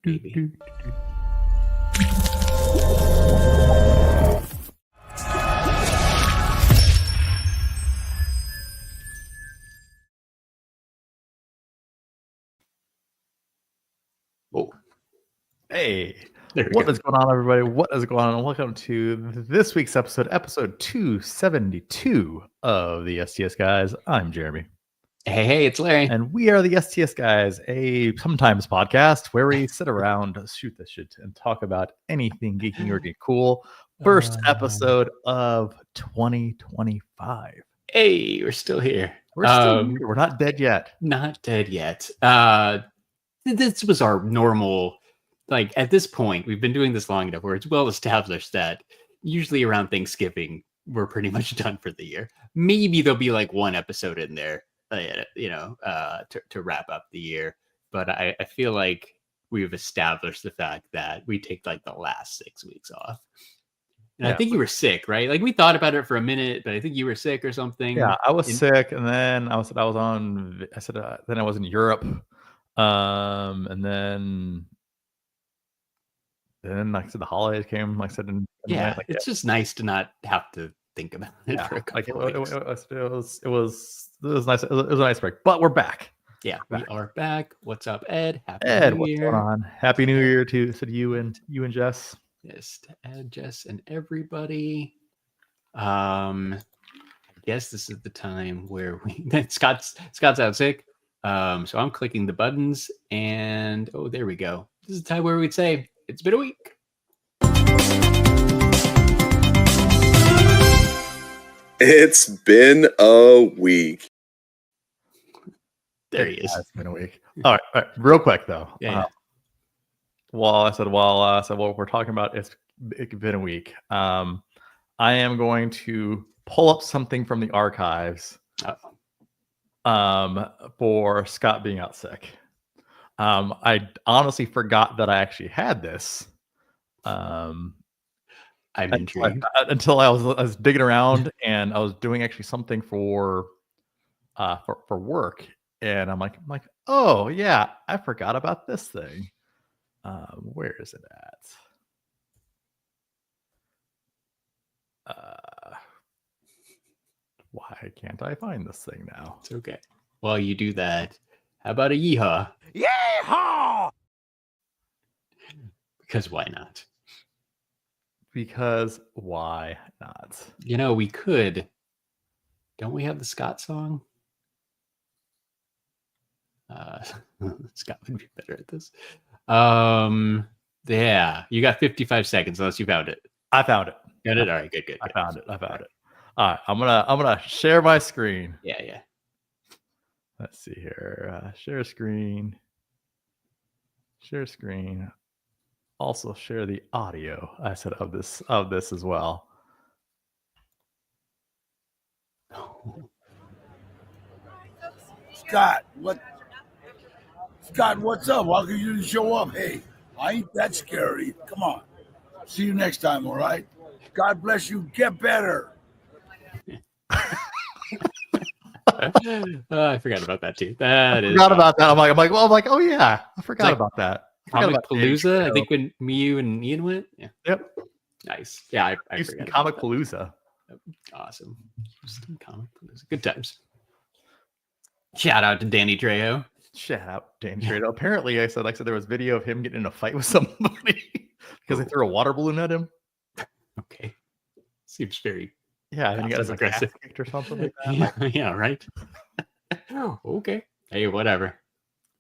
Maybe. Oh, hey, what is going on, everybody? What is going on? Welcome to this week's episode 272 of the STS Guys. I'm Jeremy. Hey, it's Larry. And we are the STS Guys, a sometimes podcast where we sit around, shoot the shit, and talk about anything geeky or cool. First episode of 2025. Hey, we're still here. We're still here. We're not dead yet. Not dead yet. This was our normal, like at this point, we've been doing this long enough where it's well established that usually around Thanksgiving, we're pretty much done for the year. Maybe there'll be like one episode in there, to wrap up the year. But I feel like we've established the fact that we take like the last 6 weeks off. And I think you were sick, right? Like we thought about it for a minute, but I think you were sick or something. Yeah, I was sick, and then then I was in Europe, and then like I said, the holidays came. Like I said, it's just nice to not have to think about it for a couple of weeks. It was nice. It was a nice break, but we're back. Yeah, we are back. What's up, Ed? Happy New Year. What's going on? Happy New Year to you and Jess. Yes, to Ed, Jess, and everybody. I guess this is the time where Scott's out sick. So I'm clicking the buttons, and there we go. This is the time where we'd say it's been a week. It's been a week. There he is. It's been a week. All right. Real quick though. Yeah. While we're talking about it's been a week. I am going to pull up something from the archives. For Scott being out sick. I honestly forgot that I actually had this. I'm intrigued. Until I was digging around and I was doing actually something for work, and I'm like, oh yeah, I forgot about this thing. Where is it at? Why can't I find this thing now? It's okay. While you do that, how about a yeehaw? Yeehaw! Because why not? Because why not? We could. Don't we have the Scott song? Scott would be better at this. Yeah, you got 55 seconds unless you found it. I found it. Got it? All right, good. I found it. All right, I'm gonna share my screen. Yeah. Let's see here. Share screen. Also share the audio. I said of this as well. Scott, what's up? Why could you didn't show up? Hey, I ain't that scary. Come on. See you next time, all right? God bless you. Get better. I forgot about that too. I forgot about that. I'm like, oh yeah, I forgot about that. Comic Palooza. I think when me, you, and Ian went. Yeah. Yep. Nice. Yeah, I forgot. Comic Palooza. Awesome. Comic Palooza. Good times. Shout out to Danny Trejo. Apparently, I said there was video of him getting in a fight with somebody because they threw a water balloon at him. Okay. Seems very. Yeah, I think he got his aggressive kicked or something like that. Yeah, right. Okay. Hey, whatever.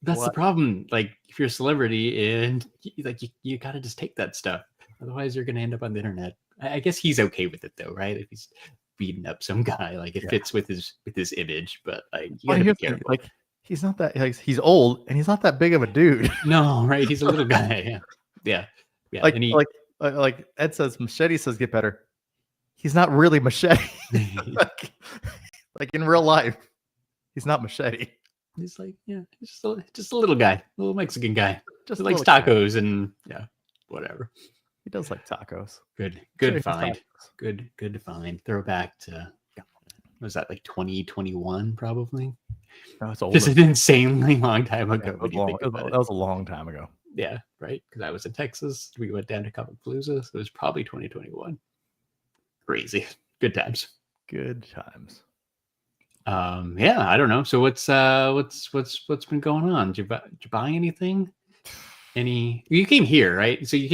That's the problem. Like, if you're a celebrity and you gotta just take that stuff. Otherwise, you're gonna end up on the internet. I guess he's okay with it though, right? If he's beating up some guy, like it fits with his image. But like, you gotta be careful. Like, he's not that. He's old and he's not that big of a dude. No, right? He's a little guy. Yeah. Like Ed says, Machete says get better. He's not really Machete. like in real life, he's not Machete. He's like, he's just a little guy, a little Mexican guy. Just likes tacos and whatever. He does like tacos. Good find. Good to find. Throwback to, was that like 2021 probably? That's old. Just an insanely long time ago. That was a long time ago. Yeah, right. Because I was in Texas. We went down to Palooza. So it was probably 2021. Crazy. Good times. Good times. Yeah, I don't know. So what's been going on? Did you buy anything? You came here, right? So you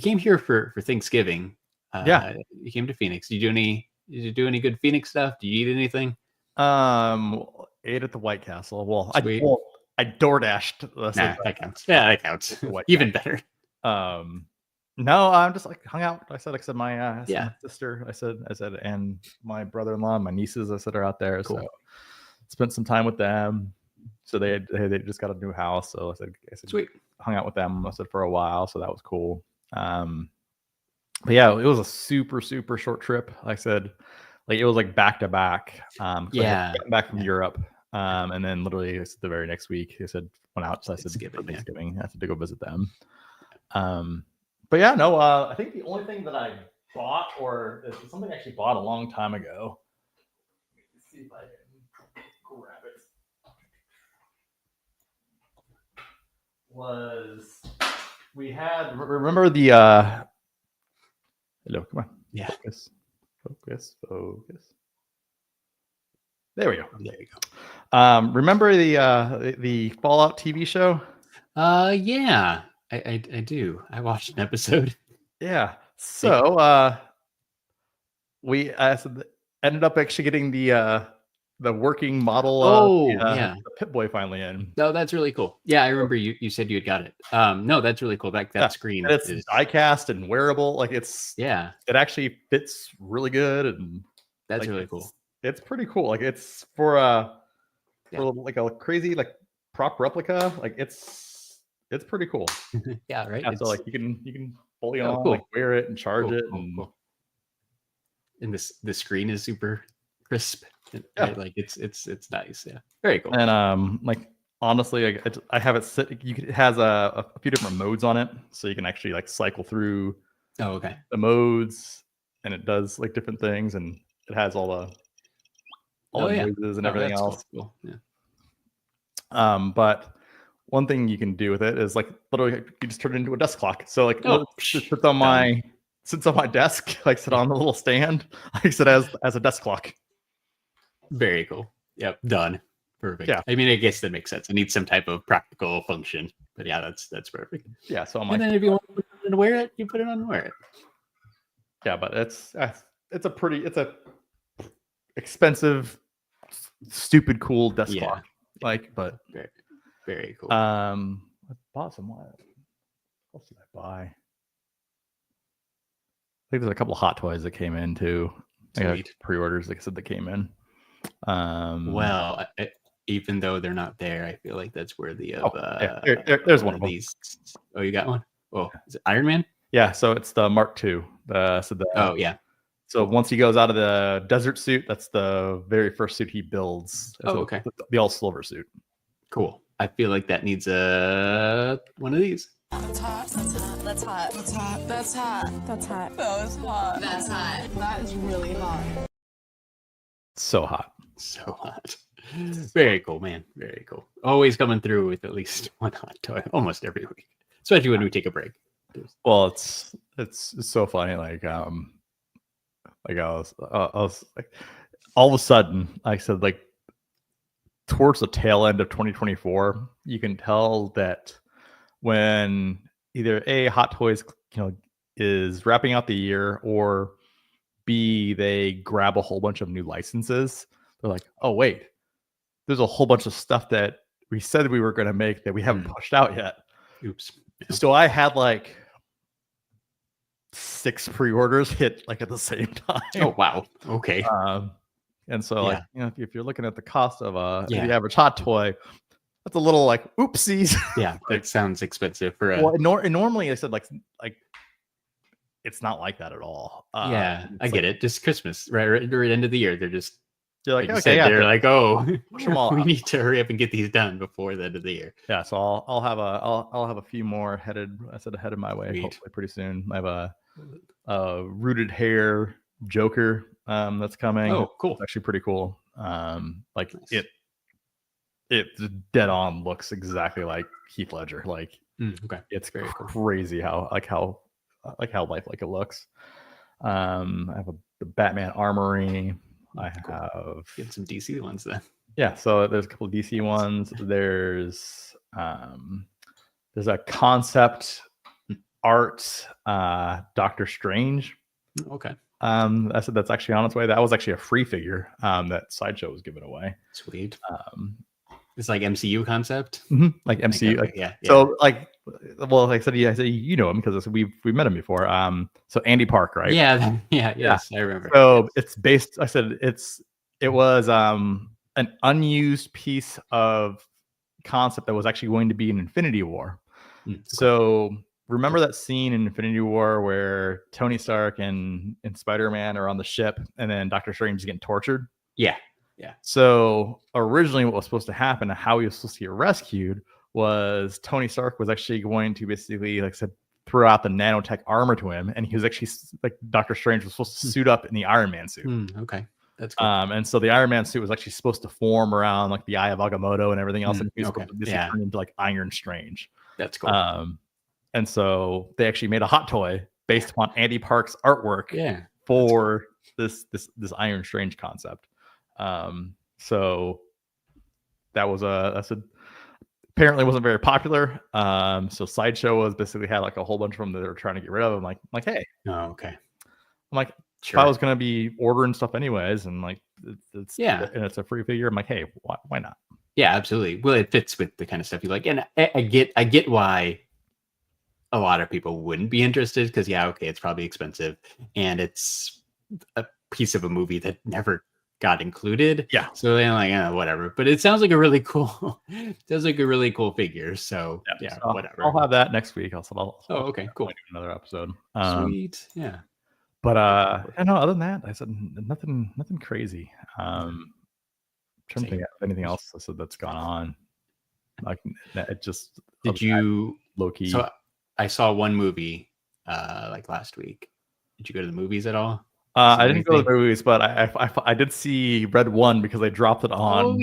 came here for Thanksgiving. Yeah. You came to Phoenix. Did you do any good Phoenix stuff? Do you eat anything? Ate at the White Castle. Well, Sweet. I DoorDashed. That counts. Yeah, that counts. Even better. No, I'm just like hung out. I said my Yeah. my sister. I said, and my brother-in-law, my nieces. I said are out there. Cool. So spent some time with them. So they just got a new house. So I said Sweet. Hung out with them. I said for a while. So that was cool. But yeah, it was a super short trip. Like I said, like it was like back to back. Yeah. Back from Europe. And then literally the very next week, I said went out. So I said Thanksgiving. I said to go visit them. But yeah, no, I think the only thing that I bought or is something I actually bought a long time ago. Let's see if I can grab it. Was we had remember the hello, come on. Yeah. Focus. There we go. There you go. Remember the Fallout TV show? Yeah. I do. I watched an episode. Yeah. So we ended up actually getting the working model the Pip-Boy finally in. No, that's really cool. Yeah, I remember you said you had got it. No, that's really cool. That screen and it's die-cast and wearable. Like it actually fits really good, and that's really cool. It's pretty cool. Like it's for like a crazy like prop replica. Like it's pretty cool. Yeah, right. Yeah, so like you can fully on cool. like wear it and charge it, and the screen is super crisp. Right? Like it's nice. Yeah, very cool. And like honestly, I have it sit. It has a few different modes on it, so you can actually like cycle through. Oh, okay. The modes, and it does like different things, and it has all the noises and everything else. Cool. Yeah. But one thing you can do with it is like literally you just turn it into a desk clock. So like it sits on my desk, like sit on the little stand, like sit as a desk clock. Very cool. Yep, done. Perfect. Yeah. I mean, I guess that makes sense. It needs some type of practical function. But yeah, that's perfect. Yeah. So I'm and then if you want to put it on and wear it, you put it on and wear it. Yeah, but it's a expensive, stupid, cool desk clock. Like, but very, very cool. I bought some. What else did I buy? I think there's a couple of Hot Toys that came in too. I got pre-orders, like I said, that came in. Well, even though they're not there, I feel like that's worthy of. There's one of these. Oh, you got one? Oh, is it Iron Man? Yeah, so it's the Mark II. So once he goes out of the desert suit, that's the very first suit he builds. Okay. The all silver suit. Cool. I feel like that needs one of these. That's hot. That's hot. That's hot. That's hot. That's hot. That's hot. That was hot. That's hot. That is really hot. So hot. So hot. Very cool, man. Very cool. Always coming through with at least one hot toy almost every week, especially when we take a break. Well, it's so funny. Like I was like, all of a sudden, like I said, like towards the tail end of 2024, you can tell that when either A, Hot Toys, is wrapping out the year, or B, they grab a whole bunch of new licenses. They're like, oh wait, there's a whole bunch of stuff that we said we were going to make that we haven't pushed out yet. Oops. So I had like 6 pre-orders hit like at the same time. Oh wow. Okay. And so like, if you're looking at the cost of the average Hot Toy, that's a little like oopsies. Yeah, that sounds expensive for a. Well, normally I said like it's not like that at all. I get it. Just Christmas, right end of the year. They're just like okay. They're like, oh, we out. need to hurry up and get these done before the end of the year. Yeah, so I'll have a few more headed of my way. Hopefully pretty soon. I have a rooted hair Joker that's coming. Oh, cool. It's actually pretty cool. Like nice. It dead on looks exactly like Heath Ledger. Like Okay. It's Very cool. crazy how lifelike it looks. I have the Batman Armory. I Cool. have Get some DC ones then. Yeah, so there's a couple of DC ones. There's a concept art Doctor Strange. Okay. I said that's actually on its way. That was actually a free figure that Sideshow was giving away. Sweet. It's like MCU concept. Like MCU. Okay, yeah. So well, like I said, you know him because we've met him before. So Andy Park, right? Yeah. Yes, I remember. So it's based. I said it was an unused piece of concept that was actually going to be in Infinity War. So remember that scene in Infinity War where Tony Stark and Spider-Man are on the ship and then Doctor Strange is getting tortured? Yeah. So originally what was supposed to happen and how he was supposed to get rescued was Tony Stark was actually going to basically, like I said, throw out the nanotech armor to him. And he was actually, like, Doctor Strange was supposed to suit up in the Iron Man suit. Okay. That's cool. And so the Iron Man suit was actually supposed to form around like the Eye of Agamotto and everything else. And he was supposed to turn into like Iron Strange. That's cool. And so they actually made a hot toy based upon Andy Park's artwork for this Iron Strange concept. So that was apparently wasn't very popular. So Sideshow was basically had like a whole bunch of them that they were trying to get rid of. I'm like, hey. Oh, okay. I'm like, sure. If I was gonna be ordering stuff anyways, and like it's and it's a free figure, I'm like, hey, why not? Yeah, absolutely. Well, it fits with the kind of stuff you like, and I get why a lot of people wouldn't be interested because it's probably expensive, and it's a piece of a movie that never got included. Yeah. So they're like, whatever. But it sounds like a really cool. Sounds like a really cool figure. So so whatever. I'll have that next week. Okay, cool. Another episode. Sweet. Yeah. But other than that, I said nothing crazy. Trying to think of anything else I said that's gone on. Like it just did you low key. So I saw one movie like last week. Did you go to the movies at all? I didn't go to the movies, but I did see Red One because they dropped it on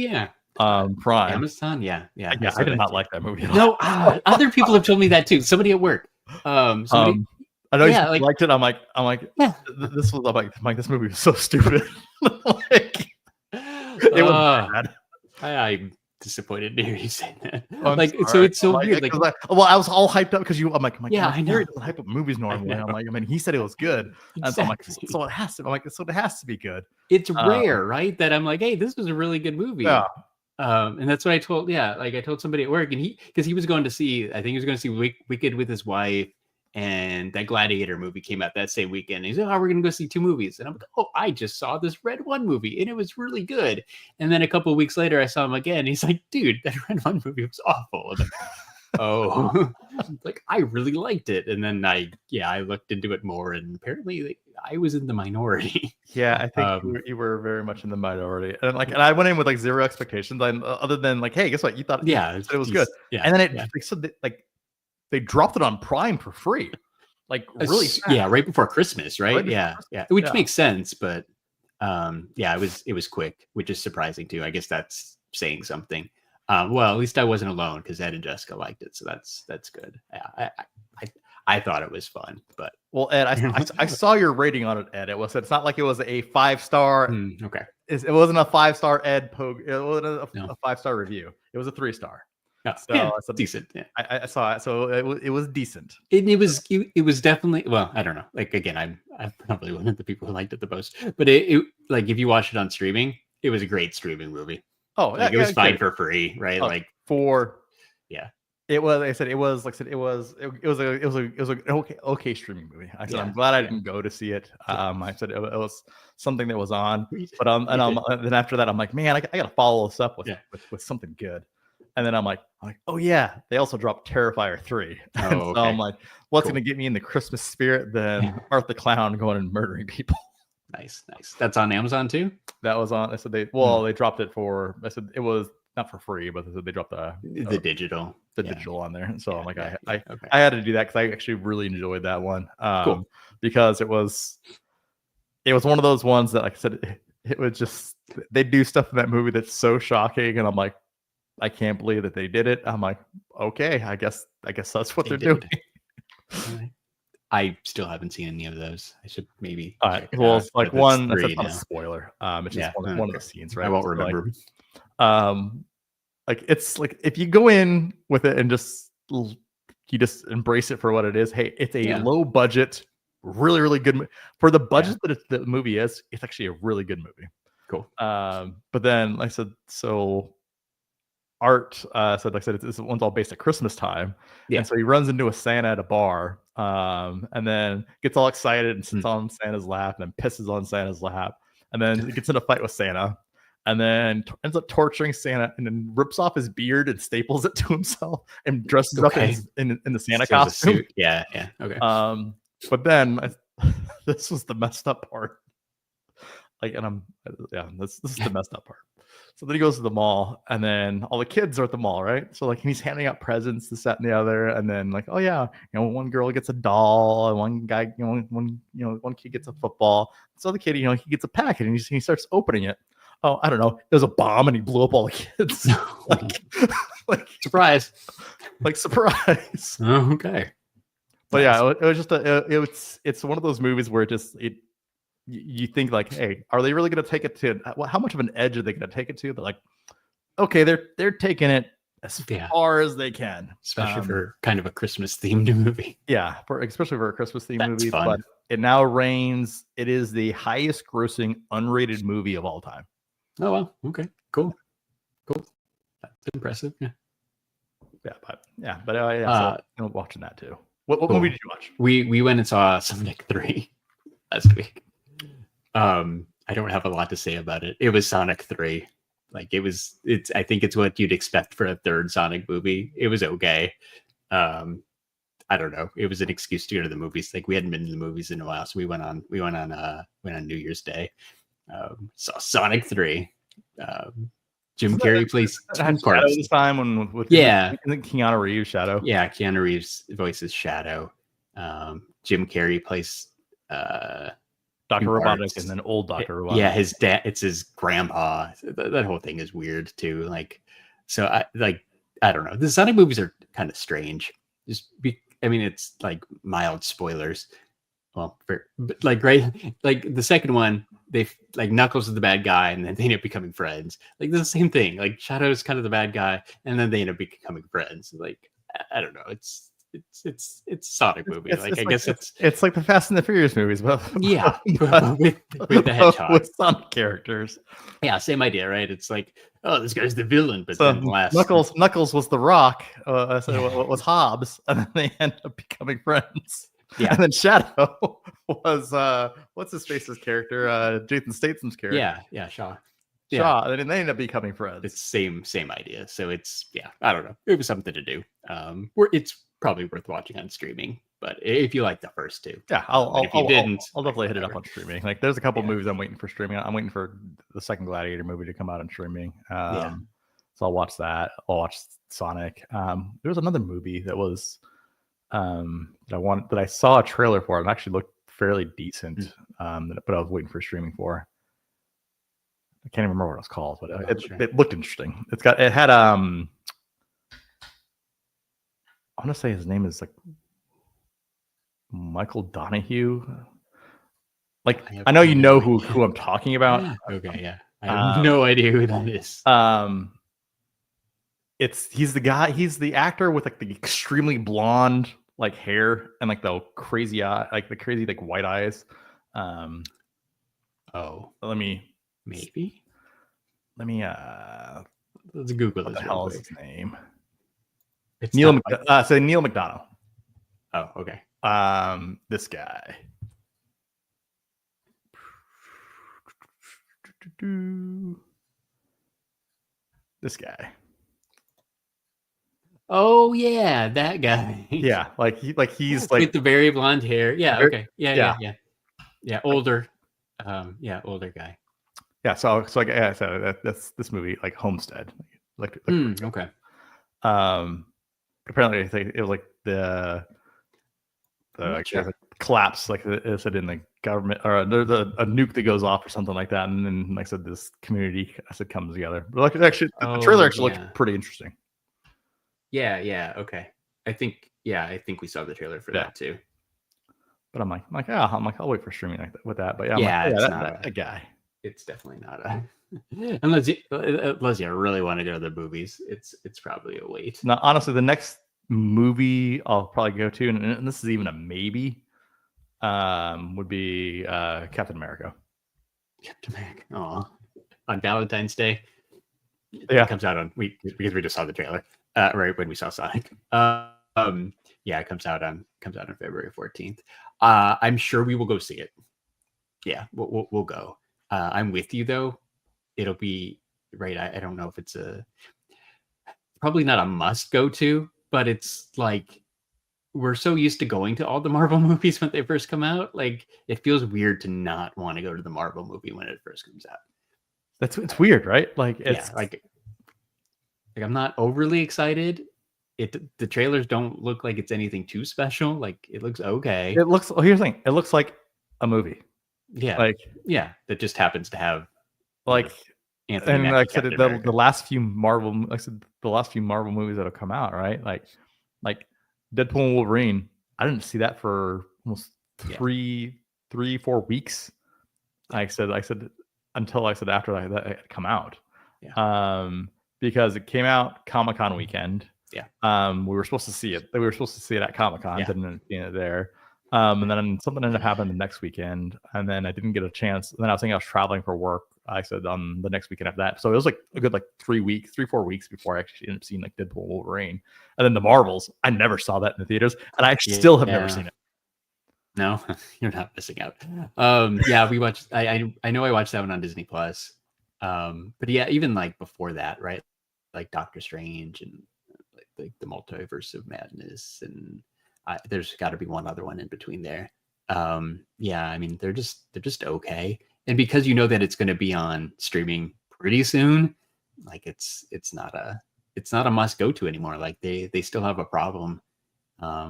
Prime. Amazon. Yeah. I did not like that movie at all. No, other people have told me that too. Somebody at work. I know you liked it. I'm like, this was like this movie was so stupid. Like, it was bad. I'm disappointed to hear you say that. So it's so weird. I was all hyped up because I'm like, I know. He doesn't hype up movies normally. I'm like, he said it was good, and so I'm like, so it has to. I'm like, so it has to be good. It's rare, right? That I'm like, hey, this was a really good movie. Yeah. And that's what I told. Yeah, like I told somebody at work, and because he was going to see, I think he was going to see Wicked with his wife. And that Gladiator movie came out that same weekend. And he's like, we're going to go see 2 movies. And I'm like, I just saw this Red One movie and it was really good. And then a couple of weeks later, I saw him again. He's like, dude, that Red One movie was awful. Like, I really liked it. And then I looked into it more and apparently I was in the minority. Yeah, I think you were very much in the minority. And I went in with like zero expectations. Other than like, hey, guess what? You thought it was good. Yeah. And then they dropped it on Prime for free, like really fast. Yeah, right before Christmas, right? Yeah, which makes sense, but it was quick, which is surprising too. I guess that's saying something. Well, at least I wasn't alone because Ed and Jessica liked it, so that's good. Yeah, I thought it was fun, but well, Ed, I saw your rating on it, Ed. It's not like it was a 5-star. Okay, it wasn't a 5-star Ed Pogue. It wasn't a 5-star review. It was a 3-star. So decent. Yeah. I saw it, so it was decent. It was definitely, well, I don't know. Like again, I'm probably one of the people who liked it the most. But it like if you watch it on streaming, it was a great streaming movie. Oh, it was fine for free, right? It was. I said it was. Like I said, it was an okay streaming movie. I said I'm glad I didn't go to see it. I said it was something that was on, but then after that I'm like, man, I got to follow this up with something good. And then I'm like, oh yeah, they also dropped Terrifier 3. And so I'm like, what's going to get me in the Christmas spirit than Art the Clown going and murdering people? Nice. That's on Amazon too? That was on. I said they dropped it for. I said it was not for free, but they dropped the digital, digital on there. And so I'm like, I had to do that because I actually really enjoyed that one. Cool. Because it was one of those ones that, like I said, it was just they do stuff in that movie that's so shocking, and I'm like, I can't believe that they did it. I'm like, okay, I guess that's what They they're did. doing. I still haven't seen any of those. I should maybe. All right. check it Well, out, it's like but it's one. That's 3 not a now. spoiler. It's Yeah, just one of okay. the scenes, right? I won't So, like, remember. like it's like if you go in with it and you just embrace it for what it is. Hey, it's a low budget, really, really good for the budget that the movie is. It's actually a really good movie. Cool. But then like I said, so Art said, like I said, this one's all based at Christmas time. Yeah. And so he runs into a Santa at a bar, and then gets all excited and sits on Santa's lap and then pisses on Santa's lap, and then gets in a fight with Santa, and then ends up torturing Santa, and then rips off his beard and staples it to himself and dresses up in the Santa costume. Suit. Yeah. Okay. But then this was the messed up part. Like, and this is the messed up part. So then he goes to the mall, and then all the kids are at the mall, right? So like he's handing out presents, this, that, and the other, and then like, oh yeah, one girl gets a doll, and one guy, one kid gets a football. This other kid, he gets a packet, and he starts opening it. Oh, I don't know. There's a bomb, and he blew up all the kids. like surprise! Like surprise. Oh, okay. But yeah, it was just it's one of those movies where you think like, hey, are they really going to take it to how much of an edge are they going to take it to? But like, okay, they're taking it as far as they can, especially for kind of a Christmas themed movie. Yeah, especially for a Christmas themed movie. Fun. But it now reigns. It is the highest grossing unrated movie of all time. Oh well, okay, cool. That's impressive. So watching that too. What movie did you watch? We went and saw Sonic 3 last week. I don't have a lot to say about it. It was Sonic 3. Like I think it's what you'd expect for a third Sonic movie. It was okay. I don't know. It was an excuse to go to the movies. Like we hadn't been to the movies in a while, so we went on New Year's Day. Saw Sonic 3. Jim Carrey plays Shadow this time with Keanu Reeves Shadow. Yeah, Keanu Reeves voices Shadow. Jim Carrey plays Dr. Robotic, and then old Dr. Robotic. Yeah, his dad. It's his grandpa. That whole thing is weird too. Like, so I don't know. The Sonic movies are kind of strange. It's like mild spoilers. Well, like the second one, they like Knuckles is the bad guy, and then they end up becoming friends. Like the same thing. Like Shadow's kind of the bad guy, and then they end up becoming friends. Like I don't know. It's a Sonic movie. It's like the Fast and the Furious movies, but with the hedgehog, with Sonic characters. Yeah, same idea, right? It's like, oh, this guy's the villain, but so then Knuckles was the Rock, what was Hobbs, and then they end up becoming friends. Yeah, and then Shadow was what's his face's character, Jason Statham's character. Yeah, Shaw. Yeah, and then they end up becoming friends. It's same idea. So it's I don't know. It was something to do. It's probably worth watching on streaming, but if you like the first two, I'll definitely hit it up on streaming. Like there's a couple movies I'm waiting for streaming. I'm waiting for the second Gladiator movie to come out on streaming. So I'll watch that. I'll watch Sonic. There was another movie that was that I saw a trailer for. It actually looked fairly decent, but I was waiting for streaming for. I can't even remember what it was called, but it looked interesting. It had I want to say his name is like Michael Donahue. Like I know you know who I'm talking about. Okay, yeah. I have no idea who that is. He's the guy. He's the actor with like the extremely blonde like hair and like the crazy eye, like the crazy like white eyes. Let me let's Google what this. The hell is his name? It's Neil McDonough. Oh, okay. This guy. This guy. Oh yeah, that guy. Yeah, he's like with the very blonde hair. Yeah. Okay. Yeah. Older. Older guy. Yeah. So that's this movie, like Homestead. Okay. Apparently, it was like the collapse, like I said, in the government, or there's a nuke that goes off or something like that, and then like I said, this community comes together. But like actually, the trailer actually looked pretty interesting. Yeah. Okay. I think we saw the trailer for that too. But I'm like, I'll wait for streaming like that, with that. But it's not that guy. It's definitely not a unless you really want to go to the movies. It's probably a wait. Now, honestly, the next movie I'll probably go to, and this is even a maybe, would be Captain America. Captain America. Oh, on Valentine's Day. Yeah, it comes out because we just saw the trailer right when we saw Sonic. It comes out on February 14th. I'm sure we will go see it. Yeah, we'll go. I'm with you though. It'll be right. I don't know if it's probably not a must go to, but it's like we're so used to going to all the Marvel movies when they first come out. Like it feels weird to not want to go to the Marvel movie when it first comes out. It's weird, right? Like it's like I'm not overly excited. The trailers don't look like it's anything too special. Like it looks okay. Here's the thing. It looks like a movie. Yeah. That just happens to have like Anthony and Mackie, like I said, the last few Marvel movies that have come out, right? Like Deadpool and Wolverine. I didn't see that for almost 3-4 weeks. I said until I said after that it had come out. Yeah. Because it came out Comic-Con weekend. Yeah. We were supposed to see it. We were supposed to see it at Comic-Con. Didn't end up seeing it there. And then something ended up happening the next weekend, and then I didn't get a chance. And then I was thinking I was traveling for work. I said on the next weekend after that. So it was like a good 3-4 weeks before I actually ended up seeing like Deadpool and Wolverine. And then the Marvels, I never saw that in the theaters, and I still have never seen it. No, you're not missing out. We watched. I know I watched that one on Disney Plus. But yeah, even like before that, right? Like Doctor Strange and like the Multiverse of Madness, and there's got to be one other one in between there. I mean they're just okay, and because you know that it's going to be on streaming pretty soon, like it's not a must go to anymore. Like they still have a problem.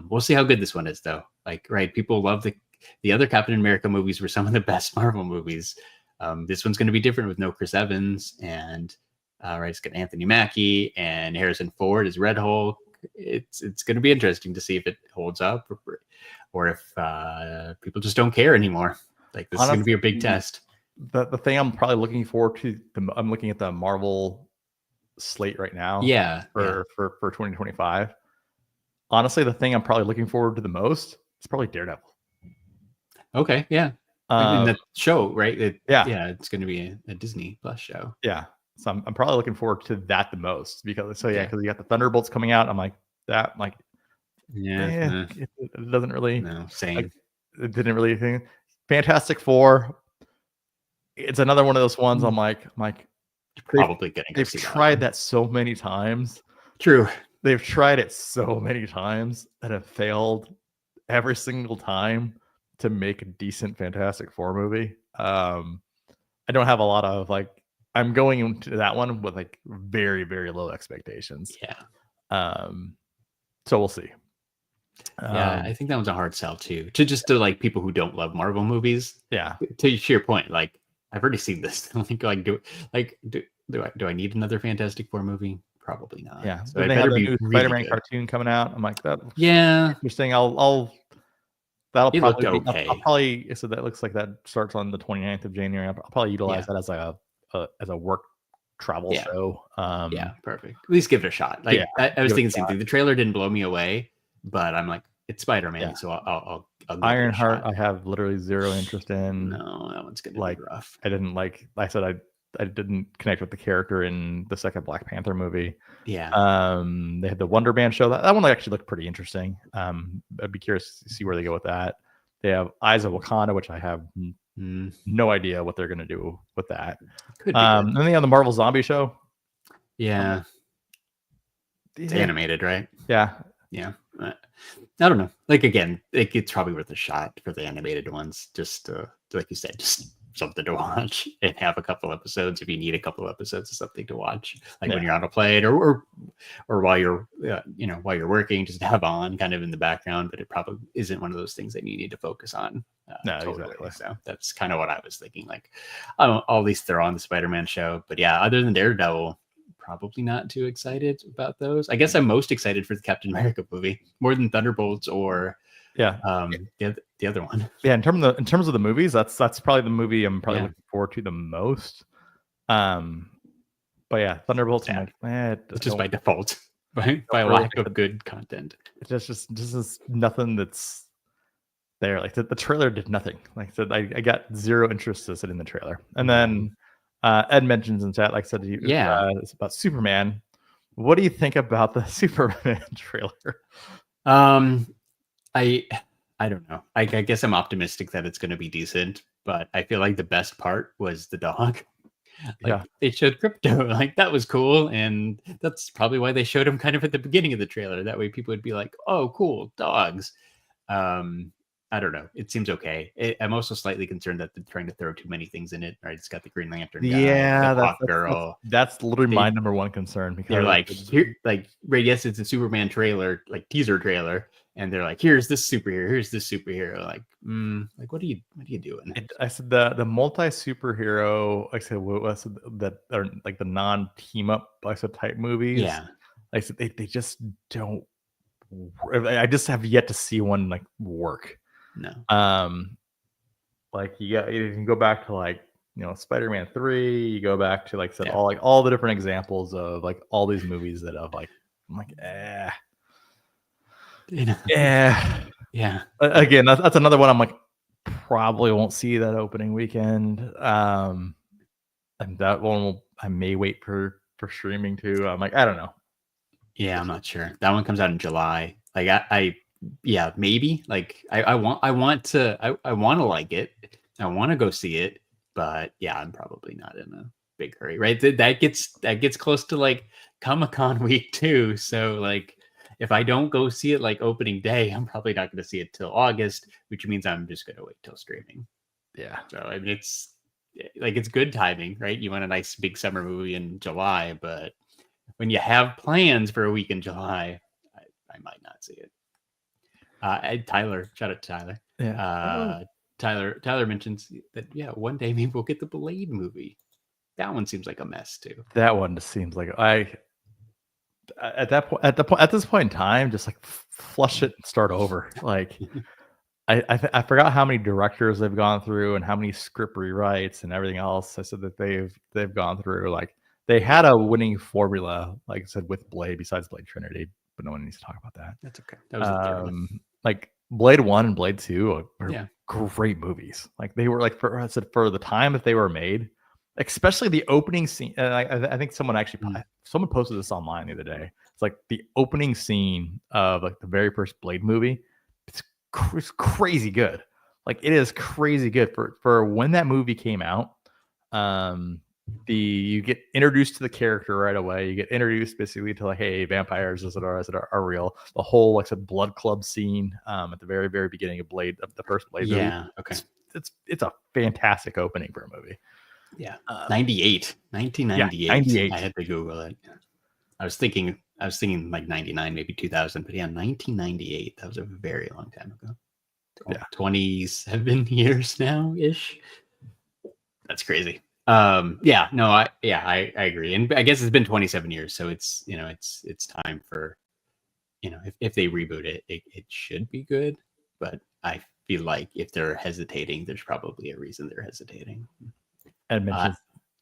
We'll see how good this one is though. Like right, people love the other Captain America movies were some of the best Marvel movies. This one's going to be different with no Chris Evans, and it's got Anthony Mackie and Harrison Ford as Red Hulk. It's going to be interesting to see if it holds up, or if people just don't care anymore. Like this is going to be a big test. The thing I'm probably looking forward to, I'm looking at the Marvel slate right now. For 2025. Honestly, the thing I'm probably looking forward to the most is probably Daredevil. Okay, yeah. In the show, right? It's going to be a Disney Plus show. Yeah. So I'm probably looking forward to that the most because you got the Thunderbolts coming out. I'm like that, it doesn't really. Same. It didn't really think. Fantastic Four. It's another one of those ones. I'm like, probably getting. They've tried that so many times. True. They've tried it so many times and have failed every single time to make a decent Fantastic Four movie. I don't have a lot of I'm going into that one with very, very low expectations. Yeah. So we'll see. I think that one's a hard sell too. To people who don't love Marvel movies. Yeah. To your point, I've already seen this. Do I need another Fantastic Four movie? Probably not. Yeah. So they have the new Spider-Man cartoon coming out. I'm like that. Yeah. You're saying that'll probably so that looks like that starts on the 29th of January. I'll probably utilize that as a work travel show. Perfect. At least give it a shot. I was thinking the same thing. The trailer didn't blow me away, but I'm like, it's Spider-Man, so I'll Ironheart. I have literally zero interest in. No, that one's gonna be rough. I didn't like. I said I didn't connect with the character in the second Black Panther movie. Yeah. They had the Wonder Man show. That one actually looked pretty interesting. I'd be curious to see where they go with that. They have Eyes of Wakanda, which I have no idea what they're going to do with that. And then they have the Marvel Zombie show. Yeah. It's animated, right? Yeah. Yeah. I don't know. Again, it's probably worth a shot for the animated ones. Just like you said, just something to watch and have a couple episodes if you need a couple episodes of something to watch, like when you're on a plane or while you're while you're working, just have on kind of in the background. But it probably isn't one of those things that you need to focus on. No, Totally. exactly. So that's kind of what I was thinking. Like, I'll at least they're on the Spider-Man show. But yeah, other than Daredevil, probably not too excited about those. I guess I'm most excited for the Captain America movie more than Thunderbolts or the other one. Yeah, in terms of the movies, that's probably the movie I'm probably looking forward to the most. But yeah, Thunderbolts, I'm like, it's just by default, by lack of good content. It's just is nothing that's there. Like the trailer did nothing. Like I said, I got zero interest in the trailer. And then Ed mentions in chat, like I said, it's about Superman. What do you think about the Superman trailer? I don't know. I guess I'm optimistic that it's going to be decent, but I feel like the best part was the dog. They showed Crypto. Like, that was cool, and that's probably why they showed him kind of at the beginning of the trailer. That way people would be like, oh, cool, dogs. I don't know. It seems okay. I'm also slightly concerned that they're trying to throw too many things in it. Right? It's got the Green Lantern guy, the Hawk Girl. That's literally my number one concern. Because they're like, yes, it's a Superman trailer, like teaser trailer, and they're like, here's this superhero. Like, what are you doing? I said the multi superhero. Like I said, that are like the non team up, like I said, type movies. Yeah, like I said, they just don't. I just have yet to see one like work. No. Like you can go back to like Spider-Man 3. You go back to like I said all the different examples of like all these movies that have like I'm like yeah. Again, that's another one I'm like probably won't see that opening weekend. And that one I may wait for streaming too. I'm like I don't know. Yeah, I'm not sure. That one comes out in July. Like maybe. Like I want to like it. I want to go see it, but yeah, I'm probably not in a big hurry. Right? That gets close to like Comic-Con week too. So like if I don't go see it like opening day, I'm probably not going to see it till August, which means I'm just going to wait till streaming. Yeah. So I mean, it's good timing, right? You want a nice big summer movie in July, but when you have plans for a week in July, I might not see it. Tyler, shout out to Tyler. Yeah. Tyler mentions that one day maybe we'll get the Blade movie. That one seems like a mess too. That one just seems like at this point in time, just like flush it and start over. Like I forgot how many directors they've gone through and how many script rewrites and everything else. I said that they've gone through. Like they had a winning formula, like I said, with Blade besides Blade Trinity, but no one needs to talk about that. That's okay. That was the third one. Like Blade 1 and Blade 2 are great movies. Like they were like for the time that they were made, especially the opening scene. And I think someone posted this online the other day. It's like the opening scene of like the very first Blade movie. It's crazy good. Like it is crazy good for when that movie came out. You get introduced to the character right away. You get introduced basically to like, hey, vampires are real. The whole like said blood club scene at the very very beginning of the first Blade movie. Yeah, okay. It's a fantastic opening for a movie. Yeah, 1998. Yeah, 98. I had to Google it. I was thinking like 99, maybe 2000, but 1998. That was a very long time ago. Yeah, 27 years now ish. That's crazy. I agree, and I guess it's been 27 years, so it's it's time for if they reboot it, it should be good. But I feel like if they're hesitating, there's probably a reason they're hesitating. And mentions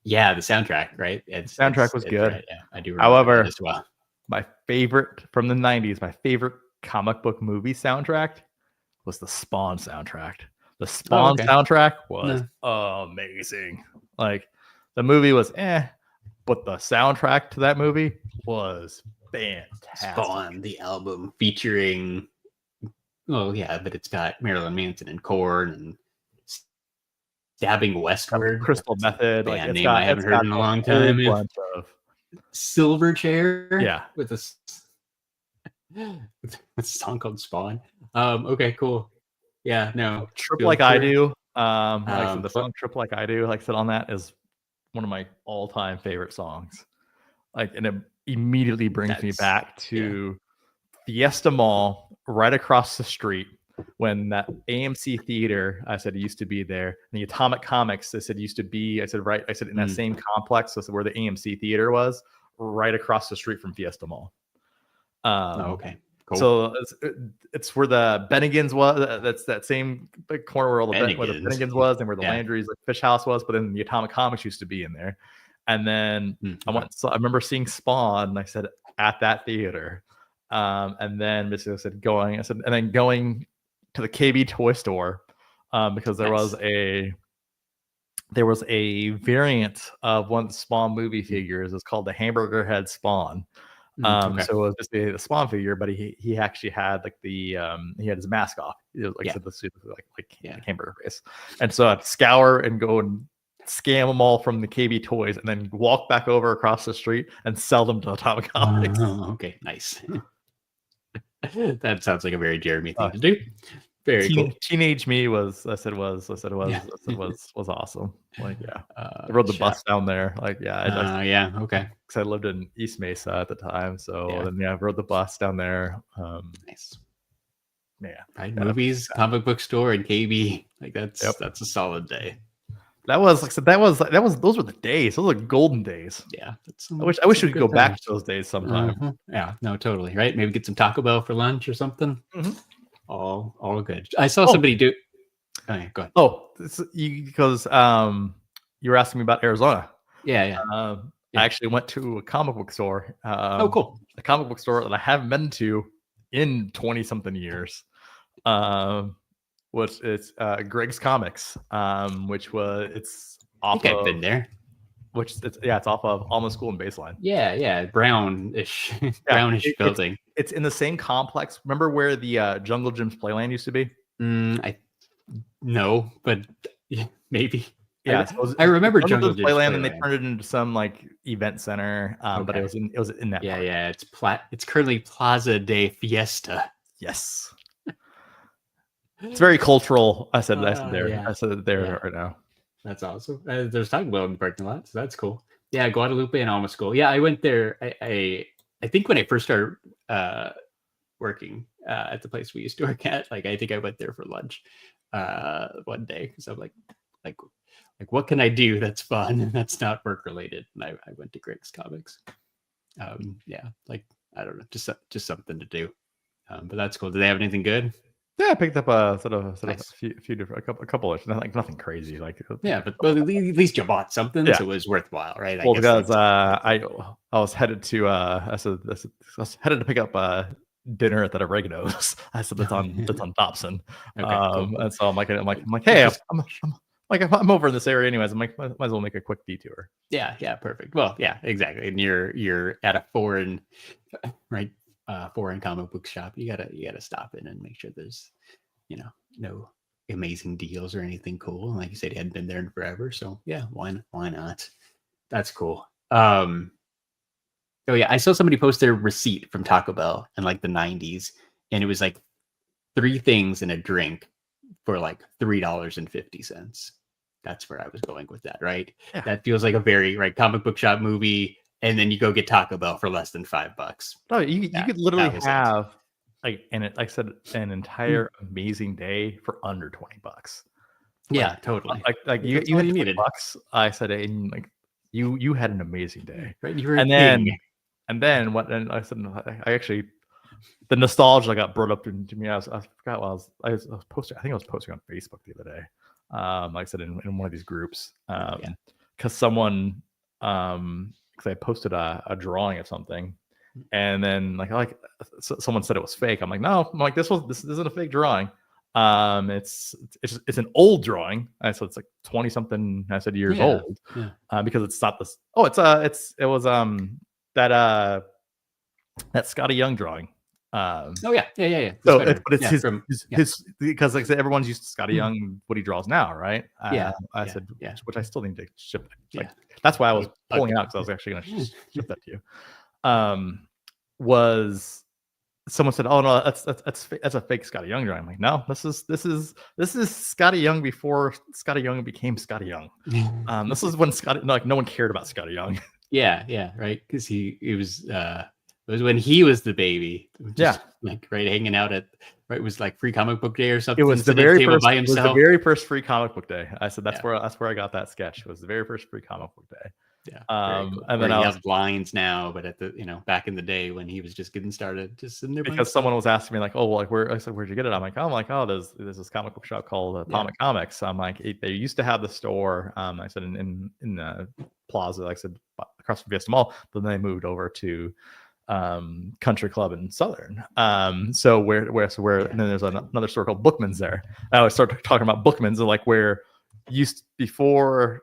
the soundtrack, right? Soundtrack was good. Right, yeah, I do remember However, that as well. My favorite from the 90s, my favorite comic book movie soundtrack was the Spawn soundtrack. The Spawn soundtrack was amazing. Like the movie was but the soundtrack to that movie was fantastic. Spawn, the album featuring but it's got Marilyn Manson and Korn and Stabbing Westward, Crystal Method, like name I haven't heard in a long time. Silverchair, with a song called Spawn. Okay, cool. Yeah, no. Trip Like I Do Like I said, the song "Trip Like I Do," like I said, on that is one of my all-time favorite songs. Like, and it immediately brings me back to Fiesta Mall right across the street when that AMC theater, I said, used to be there. And the Atomic Comics, I said, used to be, I said, in that same complex, so where the AMC theater was, right across the street from Fiesta Mall. Okay. Cool. So it's where the Bennigan's was. That's that same big corner where all the where the Bennigan's was, and where the Landry's like fish house was. But then the Atomic Comics used to be in there. And then I remember seeing Spawn, and I said at that theater. And then Missy said going to the KB toy store because there was a variant of one of the Spawn movie figures. It's called the Hamburger Head Spawn. So it was just the Spawn figure, but he actually had like the he had his mask off. It was like the suit like hamburger face. And so I'd scour and go and scam them all from the KB toys and then walk back over across the street and sell them to Atomic Comics. Okay, nice. That sounds like a very Jeremy thing to do. Very cool. Teenage me was awesome. Like, I rode the bus down there. Like, okay. Because I lived in East Mesa at the time, so then I rode the bus down there. Nice. Yeah. Right. Movies, comic book store, and KB. Like that's a solid day. That was like those were the days. Those were golden days. Yeah. I wish we could go back to those days sometime. Yeah, no, totally. Right. Maybe get some Taco Bell for lunch or something. Mm-hmm. All good. I saw somebody do. Oh, yeah, go ahead. Because you were asking me about Arizona. Yeah. I actually went to a comic book store. Cool. A comic book store that I haven't been to in 20 something years. Which is Greg's Comics. It's off. I've been there. It's off of Alma School and Baseline. Yeah, brownish building. It's in the same complex. Remember where the Jungle Jim's Playland used to be? No, but maybe. Yeah, I remember Jungle Jim's Playland, and they turned it into some like event center. But it was in that. Yeah. It's currently Plaza de Fiesta. Yes. It's very cultural. I said it there right now. That's awesome. There's Taco Bell in the parking lot, so that's cool. Yeah, Guadalupe and Alma School. Yeah, I went there. I think when I first started working at the place we used to work at, like I think I went there for lunch one day because I'm like what can I do that's fun and that's not work related? And I went to Greg's Comics. Like I don't know, just something to do. But that's cool. Do they have anything good? Yeah, I picked up a few different a couple of nothing crazy like. Yeah, but at least you bought something, so it was worthwhile, right? Because I was headed to I was headed to pick up dinner at that Oregano's. I said that's on Dobson. Cool. And so I'm like, hey, I'm over in this area anyways. I'm like, might as well make a quick detour. Yeah, perfect. Well, yeah, exactly. And you're at a foreign comic book shop. You gotta stop in and make sure there's no amazing deals or anything cool. And like you said, he hadn't been there in forever, so yeah, why not? That's cool. I saw somebody post their receipt from Taco Bell in like the 90s, and it was like 3 things and a drink for like $3.50. That's where I was going with that, right? Yeah. That feels like a very comic book shop movie. And then you go get Taco Bell for less than $5. No, you could literally have like an entire amazing day for under $20. Yeah, totally. Like you had $20. I said, and like you had an amazing day, right? You were and I said, I actually the nostalgia got brought up to me. I forgot what I was posting. I think I was posting on Facebook the other day. Like I said in one of these groups, because someone because I posted a drawing of something, and then someone said it was fake. I'm like, no, this isn't a fake drawing. It's an old drawing. I said it's like 20 something. I said years old, because it's not this. Oh, it was that Scotty Young drawing. Yeah. So, but it's his because like I said, everyone's used to Scotty Young, what he draws now, right? I said, which I still need to ship. That's why I was pulling it out because I was actually going to ship that to you. someone said, "Oh no, that's a fake Scotty Young drawing." I'm like, "No, this is Scotty Young before Scotty Young became Scotty Young. This is when no one cared about Scotty Young." Yeah, right. Because it was when he was the baby. Just, like right hanging out at it was like Free Comic Book Day or something. It was the sitting at very table first. by It was the himself. very first Free Comic Book Day. I said that's where I got that sketch. It was the very first Free Comic Book Day. Yeah. Cool. And then he has lines now, but at the back in the day when he was just getting started, just sitting there. Because someone was asking me like, "Oh, well, like where?" I said, "Where'd you get it?" I'm like, "Oh, there's this comic book shop called Atomic Comics." I'm like, they used to have the store. I said in the plaza, like I said, across from Fiesta Mall, but then they moved over to Country Club in Southern. So where and then there's another store called Bookman's there. I always start talking about Bookman's and like where before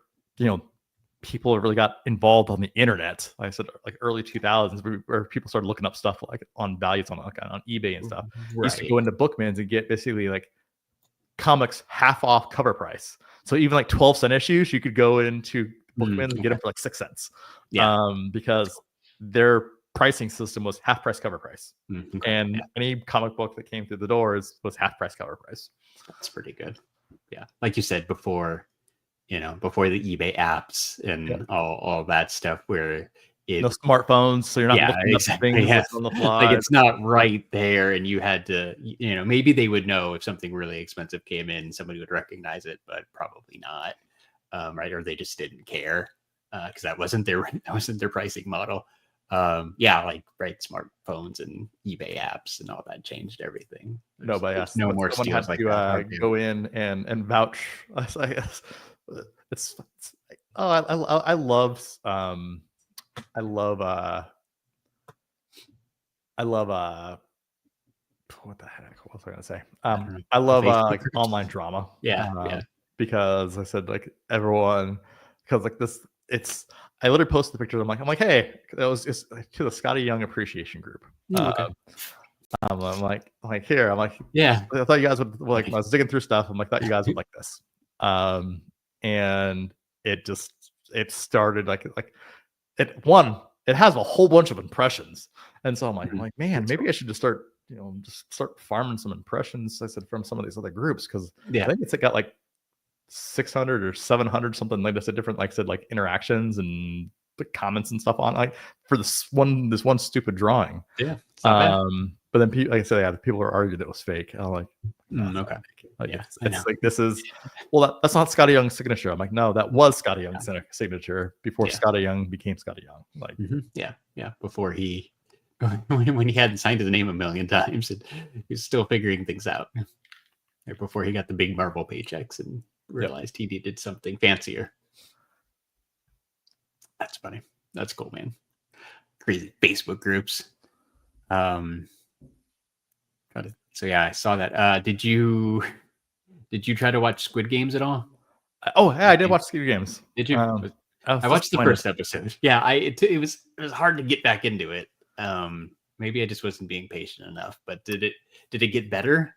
people really got involved on the internet. Like I said, like early 2000s, where people started looking up stuff like on values on eBay and stuff. Right. Used to go into Bookman's and get basically like comics half off cover price. So even like 12-cent issues, you could go into Bookman's and get them for like 6 cents. Because their pricing system was half price cover price. And any comic book that came through the doors was half price cover price. That's pretty good. Yeah. Like you said before, before the eBay apps and all that stuff where no smartphones, so you're not looking up things on the fly. Like it's not right there, and you had to, maybe they would know if something really expensive came in, somebody would recognize it, but probably not, right? Or they just didn't care because that wasn't their pricing model. Like smartphones and eBay apps and all that changed everything. There's no more steals like that. Go in and vouch. I love what the heck? What was I gonna say? I love like online drama. Because I said like everyone, because like this, I literally posted the pictures. I'm like, hey, that was just to the Scotty Young appreciation group. I'm like here. I'm like, yeah. I thought you guys would like. When I was digging through stuff, I'm like, thought you guys would like this. And it started like it has a whole bunch of impressions, and so I'm like, man, maybe I should just start farming some impressions. I said from some of these other groups because I think it's got like 600 or 700 something like this, different like I said like interactions and the comments and stuff on like for this one stupid drawing. But then people, like I said, people are arguing it was fake. I'm like, okay. Like, it's like this is that's not Scotty Young's signature. I'm like, no, that was Scotty Young's signature before Scotty Young became Scotty Young. Like, before he when he hadn't signed his name a million times, and he was still figuring things out. Or before he got the big Marvel paychecks and realized he needed something fancier. That's funny. That's cool, man. Crazy Facebook groups. So I saw that. Did you try to watch Squid Games at all? Oh, yeah, I did watch Squid Games. Did you? I watched the first episode. Yeah, it was hard to get back into it. Maybe I just wasn't being patient enough. But did it get better?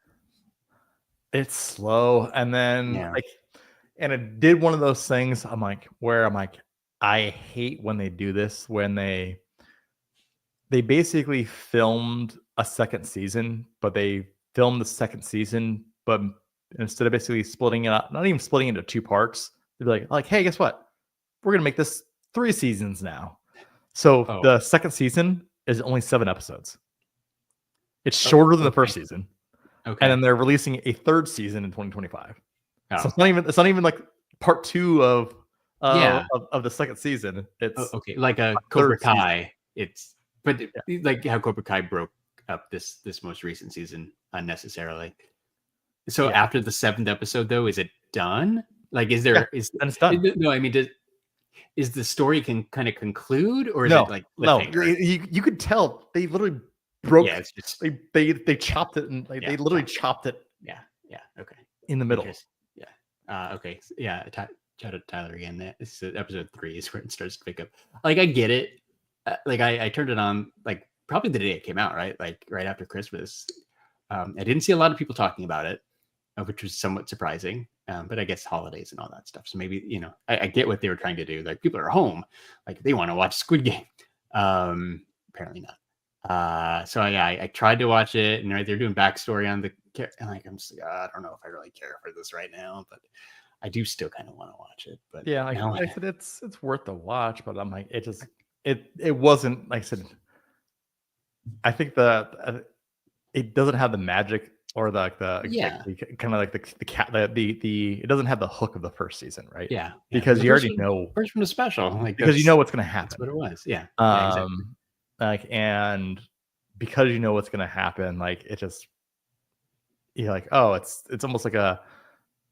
It's slow, and then and it did one of those things. I'm like, I hate when they do this. When they basically filmed a second season, but they filmed the second season, but instead of basically splitting it up, not even splitting it into 2 parts, they'd be like, hey, guess what? We're gonna make this 3 seasons now. So the second season is only 7 episodes. It's shorter than the first season. Okay. And then they're releasing a 3rd season in 2025. So it's not even like part 2 of the second season. It's like a Cobra Kai. Like how Cobra Kai broke up this most recent season unnecessarily. So after the 7th episode, though, is it done? Like, is there is then it's done? No, I mean, is the story can kind of conclude, or is it like you could tell they literally broke. Yeah, it's just they chopped it and they literally chopped it. Okay. In the middle. Okay. Shout out Tyler again. This is episode 3 is where it starts to pick up. Like, I get it. Like I turned it on like probably the day it came out, right? Like right after Christmas. I didn't see a lot of people talking about it, which was somewhat surprising. But I guess holidays and all that stuff. So maybe, I get what they were trying to do. Like people are home, like they want to watch Squid Game. Apparently not. So yeah, I tried to watch it, and right, they're doing backstory on the and like I'm just, I don't know if I really care for this right now, but I do still kind of want to watch it. But Yeah, now like I said, it's worth the watch, but I'm like, it wasn't like I said. I think it doesn't have the magic or yeah, kind of like the it doesn't have the hook of the first season, right? yeah. Because The you already know first one was special. Like because you know what's going to that's happen. what it was. Yeah, yeah, exactly. Like and because you know what's going to happen, like it just you're like, oh, it's almost like a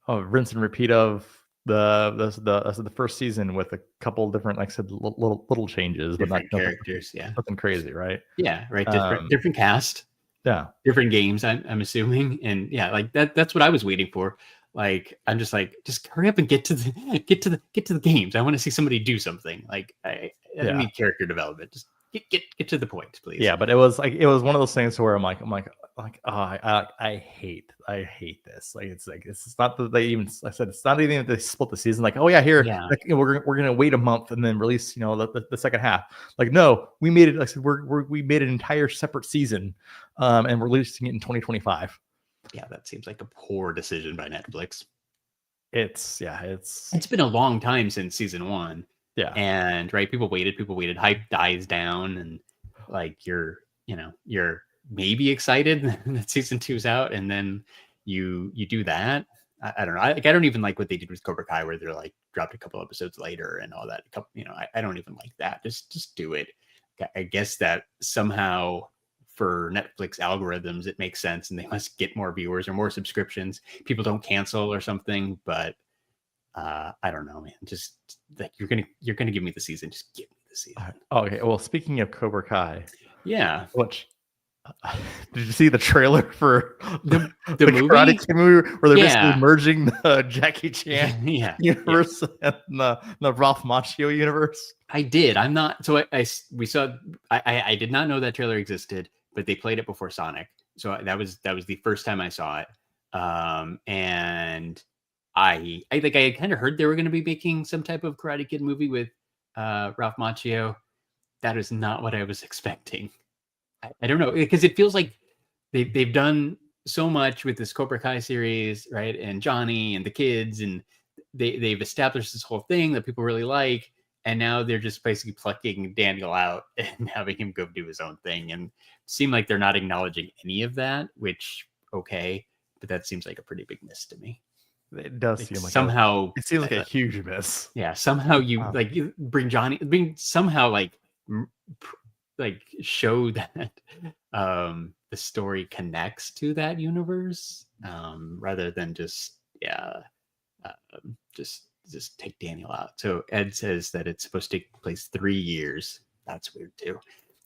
rinse and repeat of the first season with a couple different, like I said, little changes, but Different nothing, characters. Yeah, nothing crazy, right? yeah, right. Different cast. Yeah. Different games. I'm assuming, and yeah, like that's what I was waiting for. Like I'm just like, just hurry up and get to the games. I want to see somebody do something. Like I don't need character development. Just get to the point, please. Yeah, but it was one of those things where I'm like oh, I hate this. Like it's not that they even, I said it's not even that they split the season. Like, oh yeah, here like, we're gonna wait a month and then release the second half. Like, no, we made it. Like I said, we made an entire separate season, and we're releasing it in 2025. Yeah, that seems like a poor decision by Netflix. It's been a long time since season 1. Yeah. And right, people waited, hype dies down, and like you're maybe excited that season 2's out, and then you do that. I don't know. I don't even like what they did with Cobra Kai, where they're like dropped a couple episodes later and all that. I don't even like that. Just do it. I guess that somehow for Netflix algorithms, it makes sense, and they must get more viewers or more subscriptions. People don't cancel or something, but I don't know, man. Just like you're gonna give me the season. Just give me the season. Okay. Well, speaking of Cobra Kai, yeah. Which did you see the trailer for the movie? Karate Kid movie where they're basically merging the Jackie Chan universe and the Ralph Macchio universe? I did. I'm not. So we saw. I did not know that trailer existed, but they played it before Sonic. So that was the first time I saw it. And I think I kind of heard they were going to be making some type of Karate Kid movie with Ralph Macchio. That is not what I was expecting. I don't know, because it feels like they've done so much with this Cobra Kai series, right? And Johnny and the kids, and they've established this whole thing that people really like, and now they're just basically plucking Daniel out and having him go do his own thing, and seem like they're not acknowledging any of that. Which okay, but that seems like a pretty big miss to me. It does seem like somehow it seems like a huge miss. Yeah, somehow you you bring somehow like show that the story connects to that universe, rather than just take Daniel out. So Ed says that it's supposed to take place 3 years. That's weird too.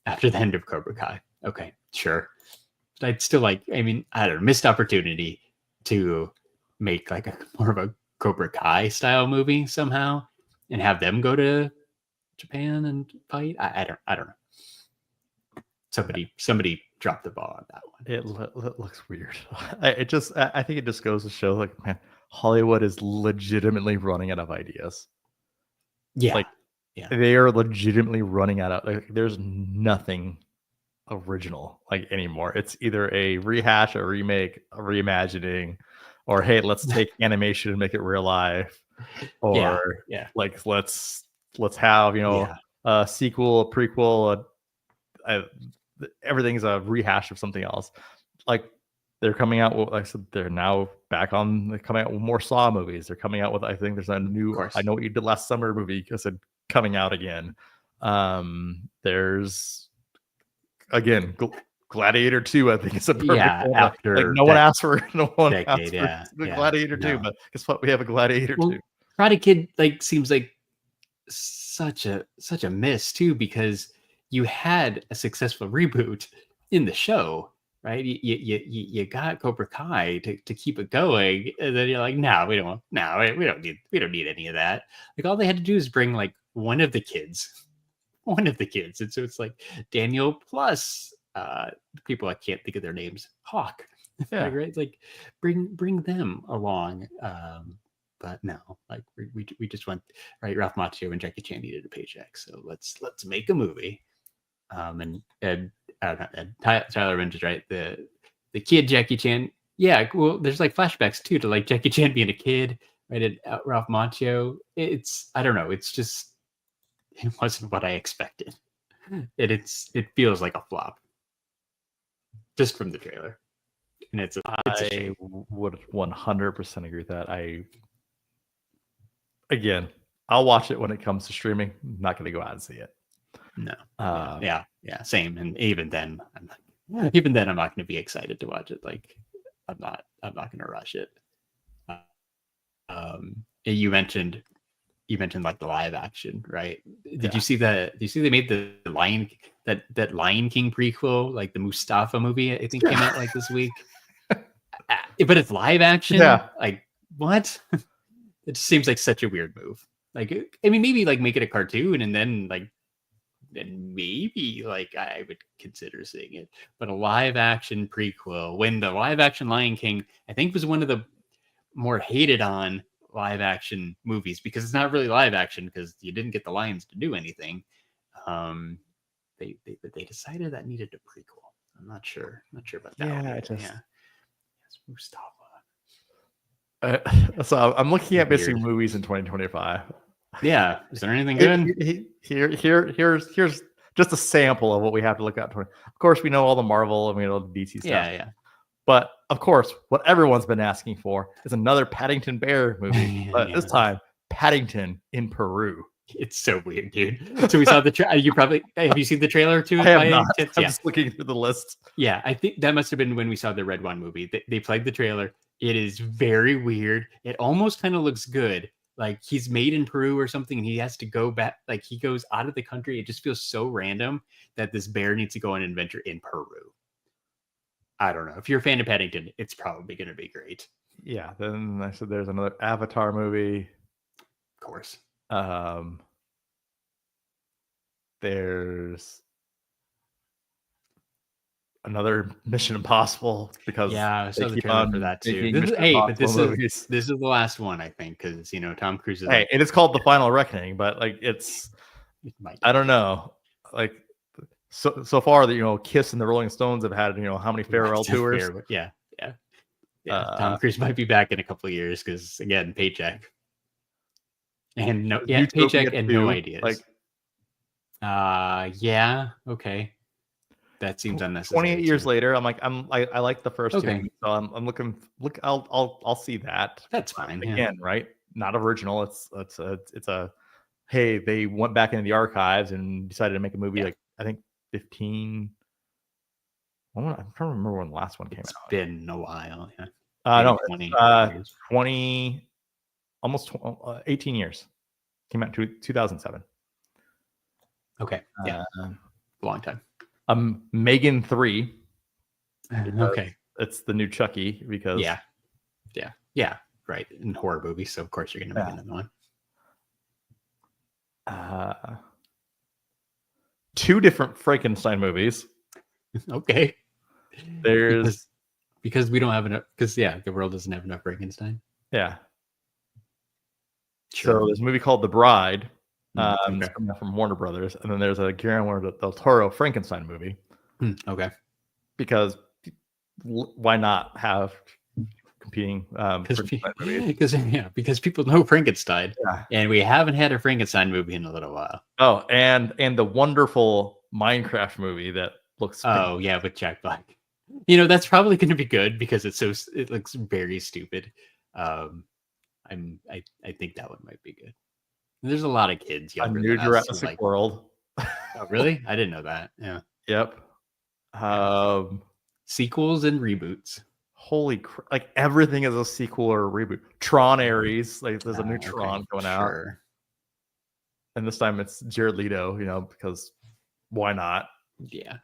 After the end of Cobra Kai. Okay, sure. But I'd still I don't know, missed opportunity to make like more of a Cobra Kai style movie somehow and have them go to Japan and fight. I don't know. Somebody dropped the ball on that one. It looks weird. I think it just goes to show, like, man, Hollywood is legitimately running out of ideas. Yeah, they are legitimately running out of, like, there's nothing original anymore. It's either a rehash, a remake, a reimagining, or hey, let's take animation and make it real life, or let's have a sequel, a prequel, everything's a rehash of something else. Like, they're coming out with, like I said, they're now coming out with more Saw movies. They're coming out with, I think there's a new I Know What You Did Last Summer movie, I said, coming out again. There's again Gladiator 2, I think it's a perfect one. After no one asked for decade, Gladiator 2, but guess what? We have a Gladiator 2. Karate Kid seems like such a miss too, because you had a successful reboot in the show, right? You got Cobra Kai to keep it going, and then you're like, no, we don't need any of that. Like, all they had to do is bring one of the kids, and so it's like Daniel plus people I can't think of their names, Hawk, right? It's like bring them along. But no, we just went right. Ralph Macchio and Jackie Chan needed a paycheck, so let's make a movie. And I don't know, and Tyler Vengeance, right? The kid Jackie Chan. Yeah, well, there's like flashbacks too to like Jackie Chan being a kid, right? And Ralph Macchio. It's I don't know. It's just it wasn't what I expected. It feels like a flop, just from the trailer, and it's a I shame. would 100% agree with that. I'll watch it when it comes to streaming. I'm not going to go out and see it. No. Yeah, same. And even then, I'm not going to be excited to watch it. Like, I'm not going to rush it. You mentioned like the live action, right? Did you see that? Did you see they made the Lion King prequel, like the Mustafa movie? I think came out like this week. But it's live action. Yeah. Like what? It just seems like such a weird move. Like, I mean, maybe like make it a cartoon and then maybe like I would consider seeing it. But a live action prequel, when the live action Lion King, I think, was one of the more hated on live action movies because it's not really live action because you didn't get the lions to do anything. They decided that needed a prequel. I'm not sure about that. Yeah, It's Mustafa. So I'm looking at missing Weird. movies in 2025. Yeah, is there anything good? Here's just a sample of what we have to look at. Of course, we know all the Marvel and we know the DC stuff. Yeah. But of course, what everyone's been asking for is another Paddington Bear movie, but this time Paddington in Peru. It's so weird, dude. So we saw the have you seen the trailer too? I have not. I'm just looking through the list. Yeah, I think that must have been when we saw the Red One movie. They played the trailer. It is very weird. It almost kind of looks good. Like he's made in Peru or something, and he has to go back. Like he goes out of the country. It just feels so random that this bear needs to go on an adventure in Peru. I don't know. If you're a fan of Paddington, it's probably going to be great. Yeah. Then I said there's another Avatar movie. Of course. There's another Mission Impossible because I saw the trailer for that too. This is the last one, I think, because Tom Cruise is. Hey, it is called The Final Reckoning, but like I don't know, like so far that Kiss and the Rolling Stones have had how many farewell tours. Yeah. Tom Cruise might be back in a couple of years because again, paycheck and paycheck and no ideas. Like, okay. That seems unnecessary. 28 years later, I'm like, I like the first two, so I'm looking. I'll see that. That's fine. Again, right? Not original. It's a hey, they went back into the archives and decided to make a movie. Like I think 15. I'm trying to remember when the last one came out. It's been a while. Yeah. No, 20, almost 18 years. Came out in 2007. Okay. Yeah. Long time. Megan 3. Okay. It's the new Chucky because yeah, right. In horror movies, so of course you're gonna make another one. 2 different Frankenstein movies. Okay. There's because we don't have enough. Because the world doesn't have enough Frankenstein. Yeah. Sure. So there's a movie called The Bride. It's coming out from Warner Brothers, and then there's a Guillermo del Toro Frankenstein movie. Okay. Because why not have competing because people know Frankenstein, and we haven't had a Frankenstein movie in a little while. Oh, and the wonderful Minecraft movie that looks with Jack Black. That's probably going to be good because it looks very stupid. I think that one might be good. There's a lot of kids younger than us. A new Jurassic World. Oh, really? I didn't know that. Yeah. Yep. Sequels and reboots. Holy crap. Like everything is a sequel or a reboot. Tron Ares. Like there's a new Tron going out. And this time it's Jared Leto, because why not? Yeah.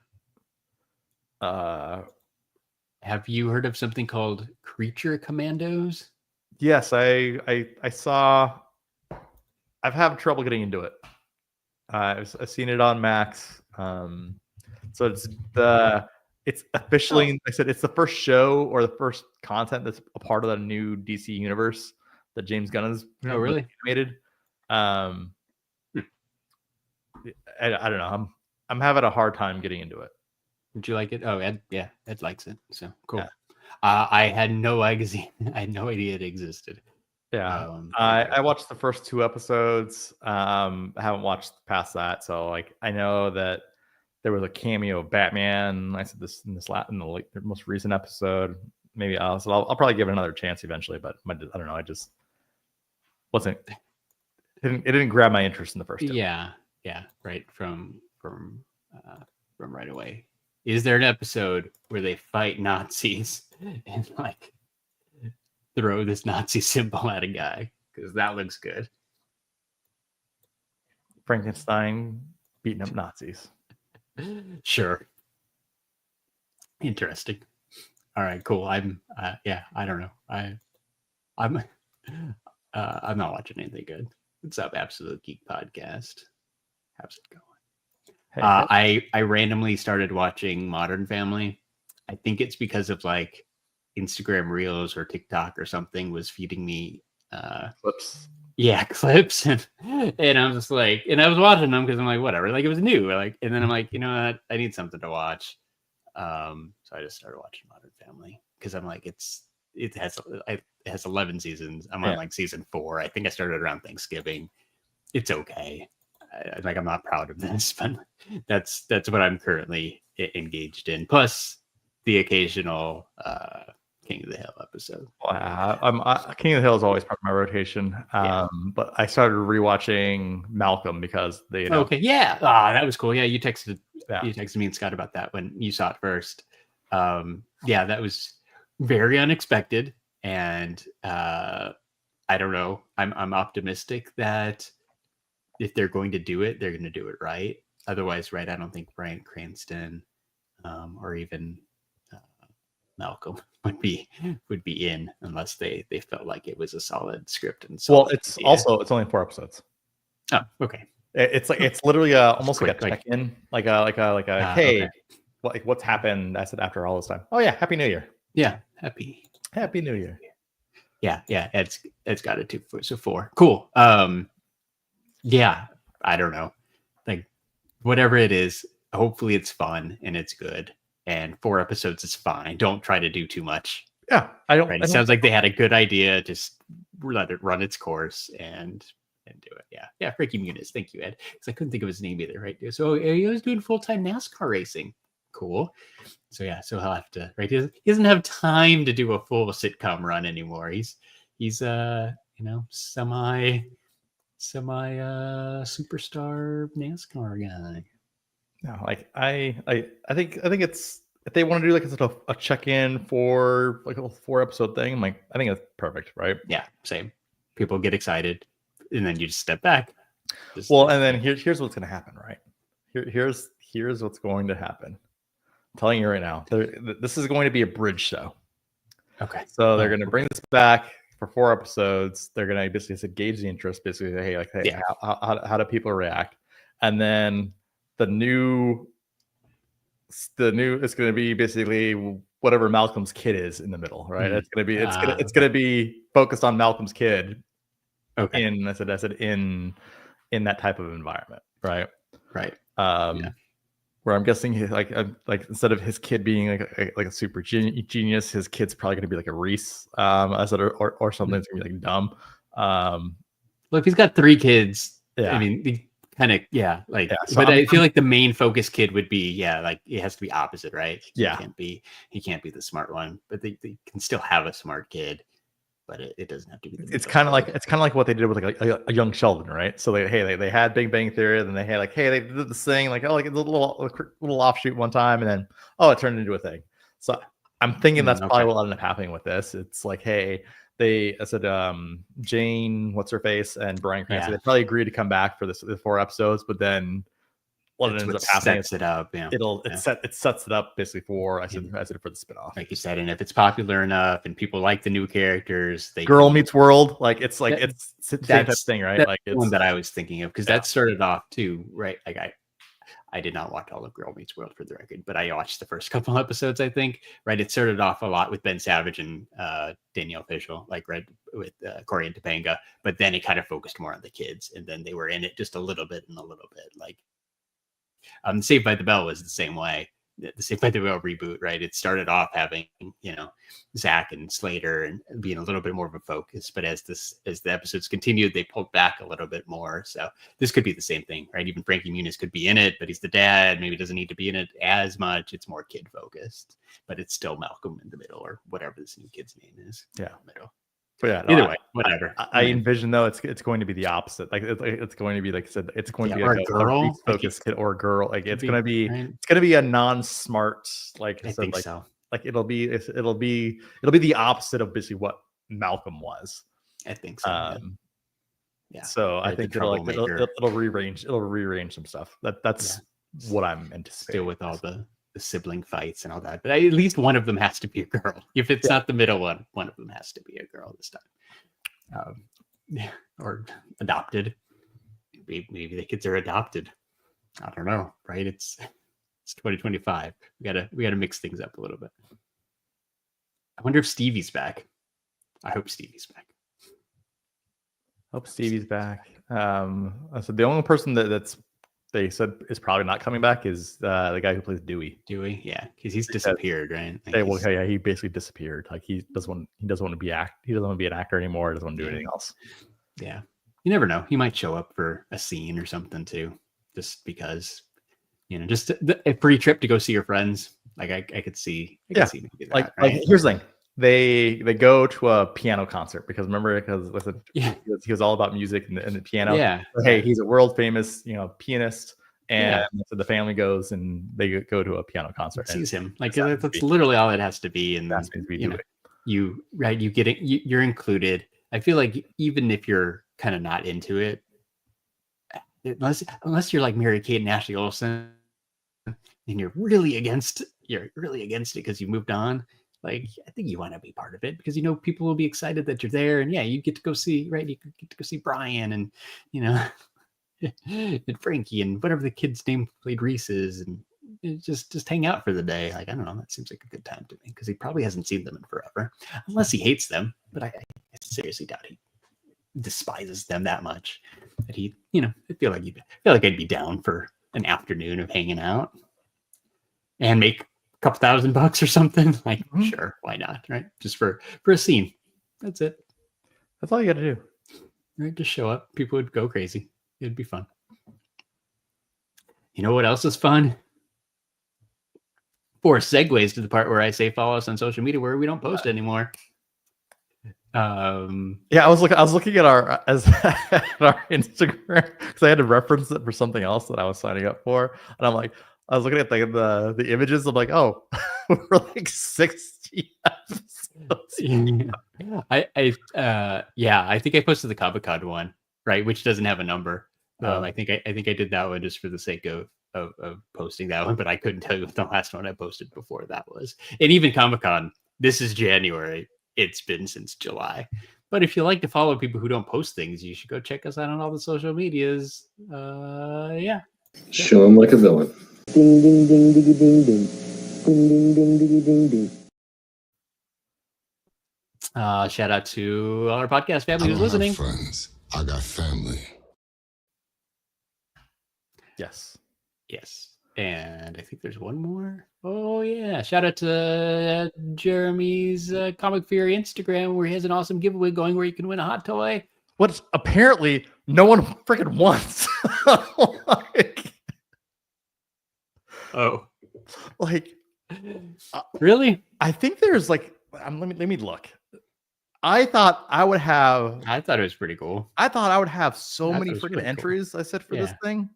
Have you heard of something called Creature Commandos? Yes, I saw. I've had trouble getting into it. I've seen it on Max. So it's officially. I said it's the first show or the first content that's a part of the new DC universe that James Gunn has really animated. I don't know. I'm having a hard time getting into it. Did you like it? Oh, Ed likes it. So cool. Yeah. I had no idea. I had no idea it existed. Yeah, I watched the first 2 episodes. I haven't watched past that, so like I know that there was a cameo of Batman. I said this in the most recent episode. Maybe I'll probably give it another chance eventually, but I don't know. I just wasn't. It didn't grab my interest in the first 2. Yeah, right from right away. Is there an episode where they fight Nazis and like throw this Nazi symbol at a guy? Because that looks good. Frankenstein beating up Nazis. Sure. Interesting. All right, cool. I'm I don't know. I'm not watching anything good. What's up, Absolute Geek Podcast? How's it going? Hey, I randomly started watching Modern Family. I think it's because of like Instagram Reels or TikTok or something was feeding me clips. Yeah, clips, and I'm just like, and I was watching them because I'm like, whatever, like it was new, like, and then I'm like, you know what, I need something to watch, so I just started watching Modern Family because I'm like, it has 11 seasons. I'm on like season 4. I think I started around Thanksgiving. It's okay. I'm not proud of this, but that's what I'm currently engaged in. Plus the occasional King of the Hill episode. King of the Hill is always part of my rotation. But I started rewatching Malcolm because they. Okay, yeah, that was cool. Yeah, you texted me and Scott about that when you saw it first. Yeah, that was very unexpected, and I don't know. I'm optimistic that if they're going to do it, they're going to do it right. Otherwise, right, I don't think Bryan Cranston or even Malcolm would be in unless they felt like it was a solid script and solid it's idea. also only 4 episodes. Oh, okay. It's like it's literally almost quick, like a check-in, like a hey, okay. What's happened? I said after all this time. Oh yeah, Happy New Year. Yeah, Happy New Year. Yeah. It's got it too. So 4. Cool. Yeah, I don't know. Like whatever it is, hopefully it's fun and it's good. And 4 episodes is fine. Don't try to do too much. Yeah, I don't. Right? It sounds like they had a good idea. Just let it run its course and do it. Yeah. Ricky Muniz. Thank you, Ed. Because I couldn't think of his name either. Right. So he was doing full-time NASCAR racing. Cool. So yeah. So he'll have to. Right. He doesn't have time to do a full sitcom run anymore. He's semi superstar NASCAR guy. No, like I think it's if they want to do like a check-in for like a 4 episode thing, I'm like, I think that's perfect, right? Yeah, same. People get excited, and then you just step back. And then here's what's going to happen, right? Here's what's going to happen. I'm telling you right now, this is going to be a bridge show. Okay. So they're going to bring this back for 4 episodes. They're going to basically gauge the interest. Basically, hey, how do people react? And then the new it's going to be basically whatever Malcolm's kid is in the middle, right? It's going to be focused on Malcolm's kid. Okay. In that type of environment, right? Right. Where I'm guessing like instead of his kid being like a super genius, his kid's probably going to be like a Reese, or something that's going to be like dumb. Look, he's got 3 kids. Yeah. I mean, kind of, yeah. Like, so but I feel like the main focus kid would be, like it has to be opposite, right? He can't be the smart one, but they can still have a smart kid. But it doesn't have to be. It's kind of like what they did with like a young Sheldon, right? So they had Big Bang Theory, then they had like, hey, they did this thing like, oh, like a little offshoot one time, and then it turned into a thing. So I'm thinking that's probably what will end up happening with this. It's like, hey, I said Jane, what's her face, and Bryan Cranston, they probably agreed to come back for the 4 episodes, but then what ends up happening sets it up. Yeah, it sets it up basically for for the spinoff, like you said. And if it's popular enough and people like the new characters, Girl Meets World, like it's the same type of thing, right? That's like it's the one that I was thinking of because that started off too, right? Like I did not watch all of Girl Meets World for the record, but I watched the first couple episodes. I think right. It started off a lot with Ben Savage and Danielle Fishel, like with Corey and Topanga, but then it kind of focused more on the kids, and then they were in it just a little bit, like. Saved by the Bell was the same way. The Saved by the Bell reboot, right? It started off having, Zach and Slater and being a little bit more of a focus, but as the episodes continued, they pulled back a little bit more. So this could be the same thing, right? Even Frankie Muniz could be in it, but he's the dad. Maybe doesn't need to be in it as much. It's more kid focused, but it's still Malcolm in the Middle or whatever this new kid's name is. Yeah, middle. But yeah, Either way, whatever. I envision though it's going to be the opposite. Like it's going to be like I said, it's going to be or like a girl, focused kid or a girl. Like it's going to be right? it's going to be a non-smart like I said, think like, so. Like it'll be the opposite of basically what Malcolm was. I think so. Yeah. So I think it'll rearrange some stuff. That's what I'm anticipating. Still with all the sibling fights and all that, but at least one of them has to be a girl. If it's not the middle one of them has to be a girl this time. Or adopted. Maybe the kids are adopted. I don't know, right? It's 2025. We gotta mix things up a little bit. I wonder if Stevie's back. I hope Stevie's back. Hope Stevie's back. So the only person that's they said is probably not coming back is the guy who plays Dewey. Dewey, yeah, because he's disappeared, right? He basically disappeared. Like he doesn't want to be an actor anymore. He doesn't want to do anything else. Yeah, you never know. He might show up for a scene or something too, just because. Just a free trip to go see your friends. Like I could see. See maybe that, like right? Here's the thing. They go to a piano concert because listen, he was all about music and the piano. Yeah. So, hey, he's a world famous, pianist, and so the family goes and they go to a piano concert. Sees him. Like that's literally all it has to be. And that's you get it. You're included. I feel like even if you're kind of not into it, unless you're like Mary-Kate and Ashley Olsen, and you're really against it because you moved on. Like, I think you want to be part of it because people will be excited that you're there, and you get to go see, right? You get to go see Brian and and Frankie and whatever the kid's name played Reese's, and just hang out for the day. Like, I don't know, that seems like a good time to me because he probably hasn't seen them in forever, unless he hates them. But I seriously doubt he despises them that much that he, I feel like I'd be down for an afternoon of hanging out and make couple $1,000 or something. Like, sure, why not, right? Just for a scene. That's it. That's all you got to do. Right, just show up. People would go crazy. It'd be fun. You know what else is fun? 4 segues to the part where I say follow us on social media where we don't post anymore. I was looking at our Instagram because I had to reference it for something else that I was signing up for, and I was looking at the images. I'm like, oh, we're like 60 episodes. I think I posted the Comic-Con one, right, which doesn't have a number. I think I did that one just for the sake of posting that one, but I couldn't tell you what the last one I posted before that was. And even Comic-Con, this is January. It's been since July. But if you like to follow people who don't post things, you should go check us out on all the social medias. Show him like a villain. Ding ding ding ding ding ding ding ding ding ding ding. Shout out to our podcast family who's listening. Friends, I got family. Yes. And I think there's one more. Oh yeah! Shout out to Jeremy's Comic Fury Instagram where he has an awesome giveaway going where you can win a hot toy. What apparently no one freaking wants. Really? I think there's like let me look. I thought it was pretty cool. I thought I would have so many freaking entries. Cool. I said for this thing.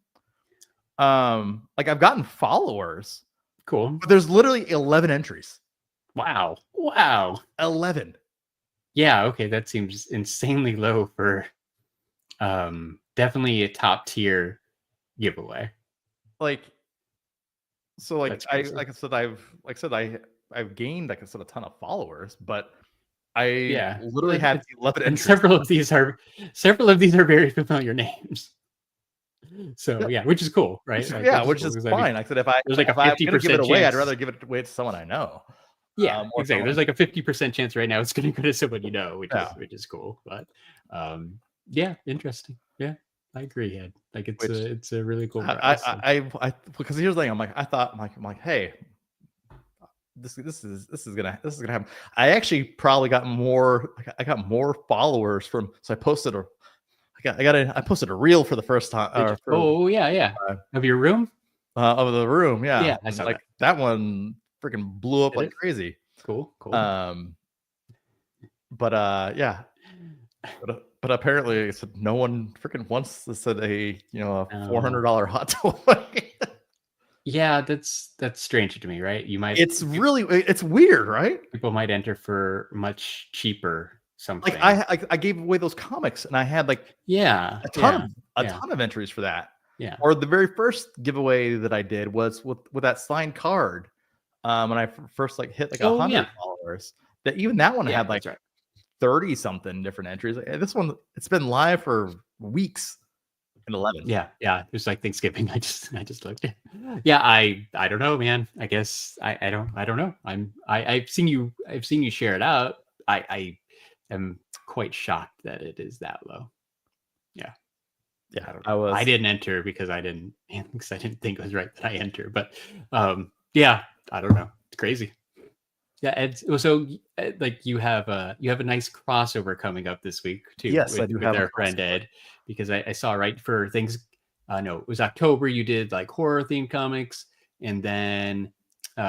Like I've gotten followers. Cool. But there's literally 11 entries. Wow. 11. Yeah, okay, that seems insanely low for definitely a top tier giveaway. I've gained a ton of followers, but I literally had 11 entries. Several of these are very familiar names. So which is cool, right? Which is fine. I said if there's like a 50% give it away, I'd rather give it away to someone I know. Yeah, exactly. There's like a 50% chance right now it's going to go to someone you know, which is cool. But interesting. Yeah. agree, Ed. Like Which- it's a really cool I, price. I because here's the thing. I'm like, hey, this is gonna happen. I actually probably got more. I got more followers from. So I posted I posted a reel for the first time. Yeah. Of your room? Of the room, yeah. Yeah, I saw like that one freaking blew up Did like it? crazy. Cool. But yeah. But apparently, it's no one freaking wants said a $400 hot toy. Yeah, that's strange to me, right? You might It's weird, right? people might enter for much cheaper something. Like I gave away those comics, and I had like a ton of entries for that. Yeah. Or the very first giveaway that I did was with that signed card. When I first like hit like 100 followers, that even that one had like 30 something different entries. This one, it's been live for weeks. In 11. Yeah. It was like Thanksgiving. I just looked. Yeah, I don't know, man. I guess I don't know. I've seen you share it out. I am quite shocked that it is that low. Yeah. I didn't enter because I didn't think it was right that I enter. But yeah, I don't know. It's crazy. Yeah, Ed. So like you have a nice crossover coming up this week too. Yes, I do have with our friend Ed, because I saw right for things. No, it was October. You did like horror themed comics, and then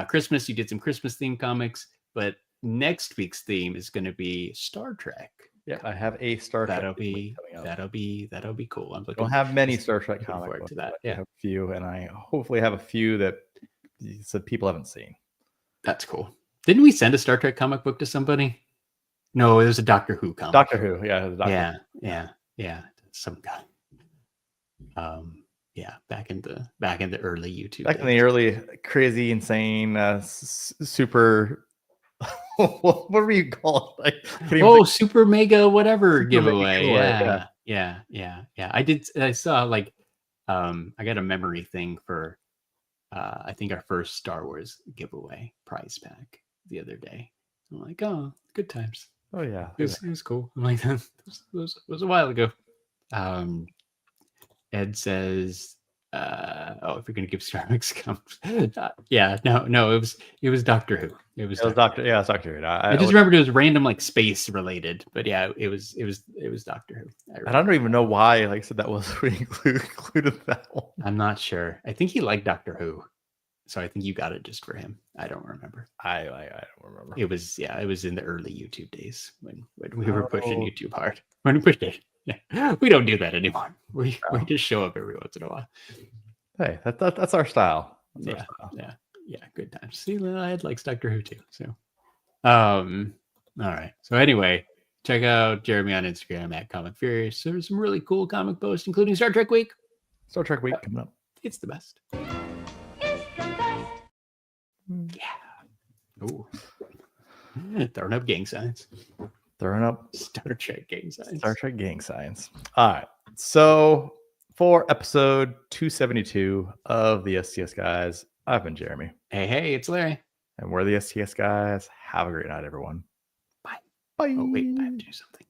Christmas you did some Christmas themed comics. But next week's theme is going to be Star Trek. Yeah, I have a Star Trek. That'll be cool. I'm looking. Don't have many Star Trek comics forward to that. I have a few, and I hopefully have a few that people haven't seen. That's cool. Didn't we send a Star Trek comic book to somebody? No, it was a Doctor Who comic. Doctor Who, yeah. Yeah. Some guy. Back in the early YouTube. Back in the early crazy, insane, super. What were you called? Super mega whatever Super giveaway. Mega Yeah. I saw like I got a memory thing for I think our first Star Wars giveaway prize pack the other day. I'm like, oh, good times. Oh yeah, it was cool. I'm like, it was a while ago. Ed says, if you're gonna give Starbucks comics, it was Doctor Who. It was Doctor Who. I just remembered it was random like space related, but yeah, it was Doctor Who. I don't even know why. Like I said, that was included that one. I'm not sure. I think he liked Doctor Who, so I think you got it just for him. I don't remember. I don't remember. It was in the early YouTube days when we were pushing YouTube hard. When we pushed it. Yeah. We don't do that anymore. We just show up every once in a while. Hey, that's our style. Yeah, good times. See, I had likes Doctor Who too. So, all right. So anyway, check out Jeremy on Instagram at Comic Furious. There's some really cool comic posts, including Star Trek Week. Star Trek Week coming up. It's the best. Yeah. Ooh. Throwing up gang signs. Throwing up Star Trek gang signs. Star Trek gang signs. All right. So for episode 272 of the STS Guys, I've been Jeremy. Hey, it's Larry. And we're the STS Guys. Have a great night, everyone. Bye. Bye. Oh, wait, I have to do something.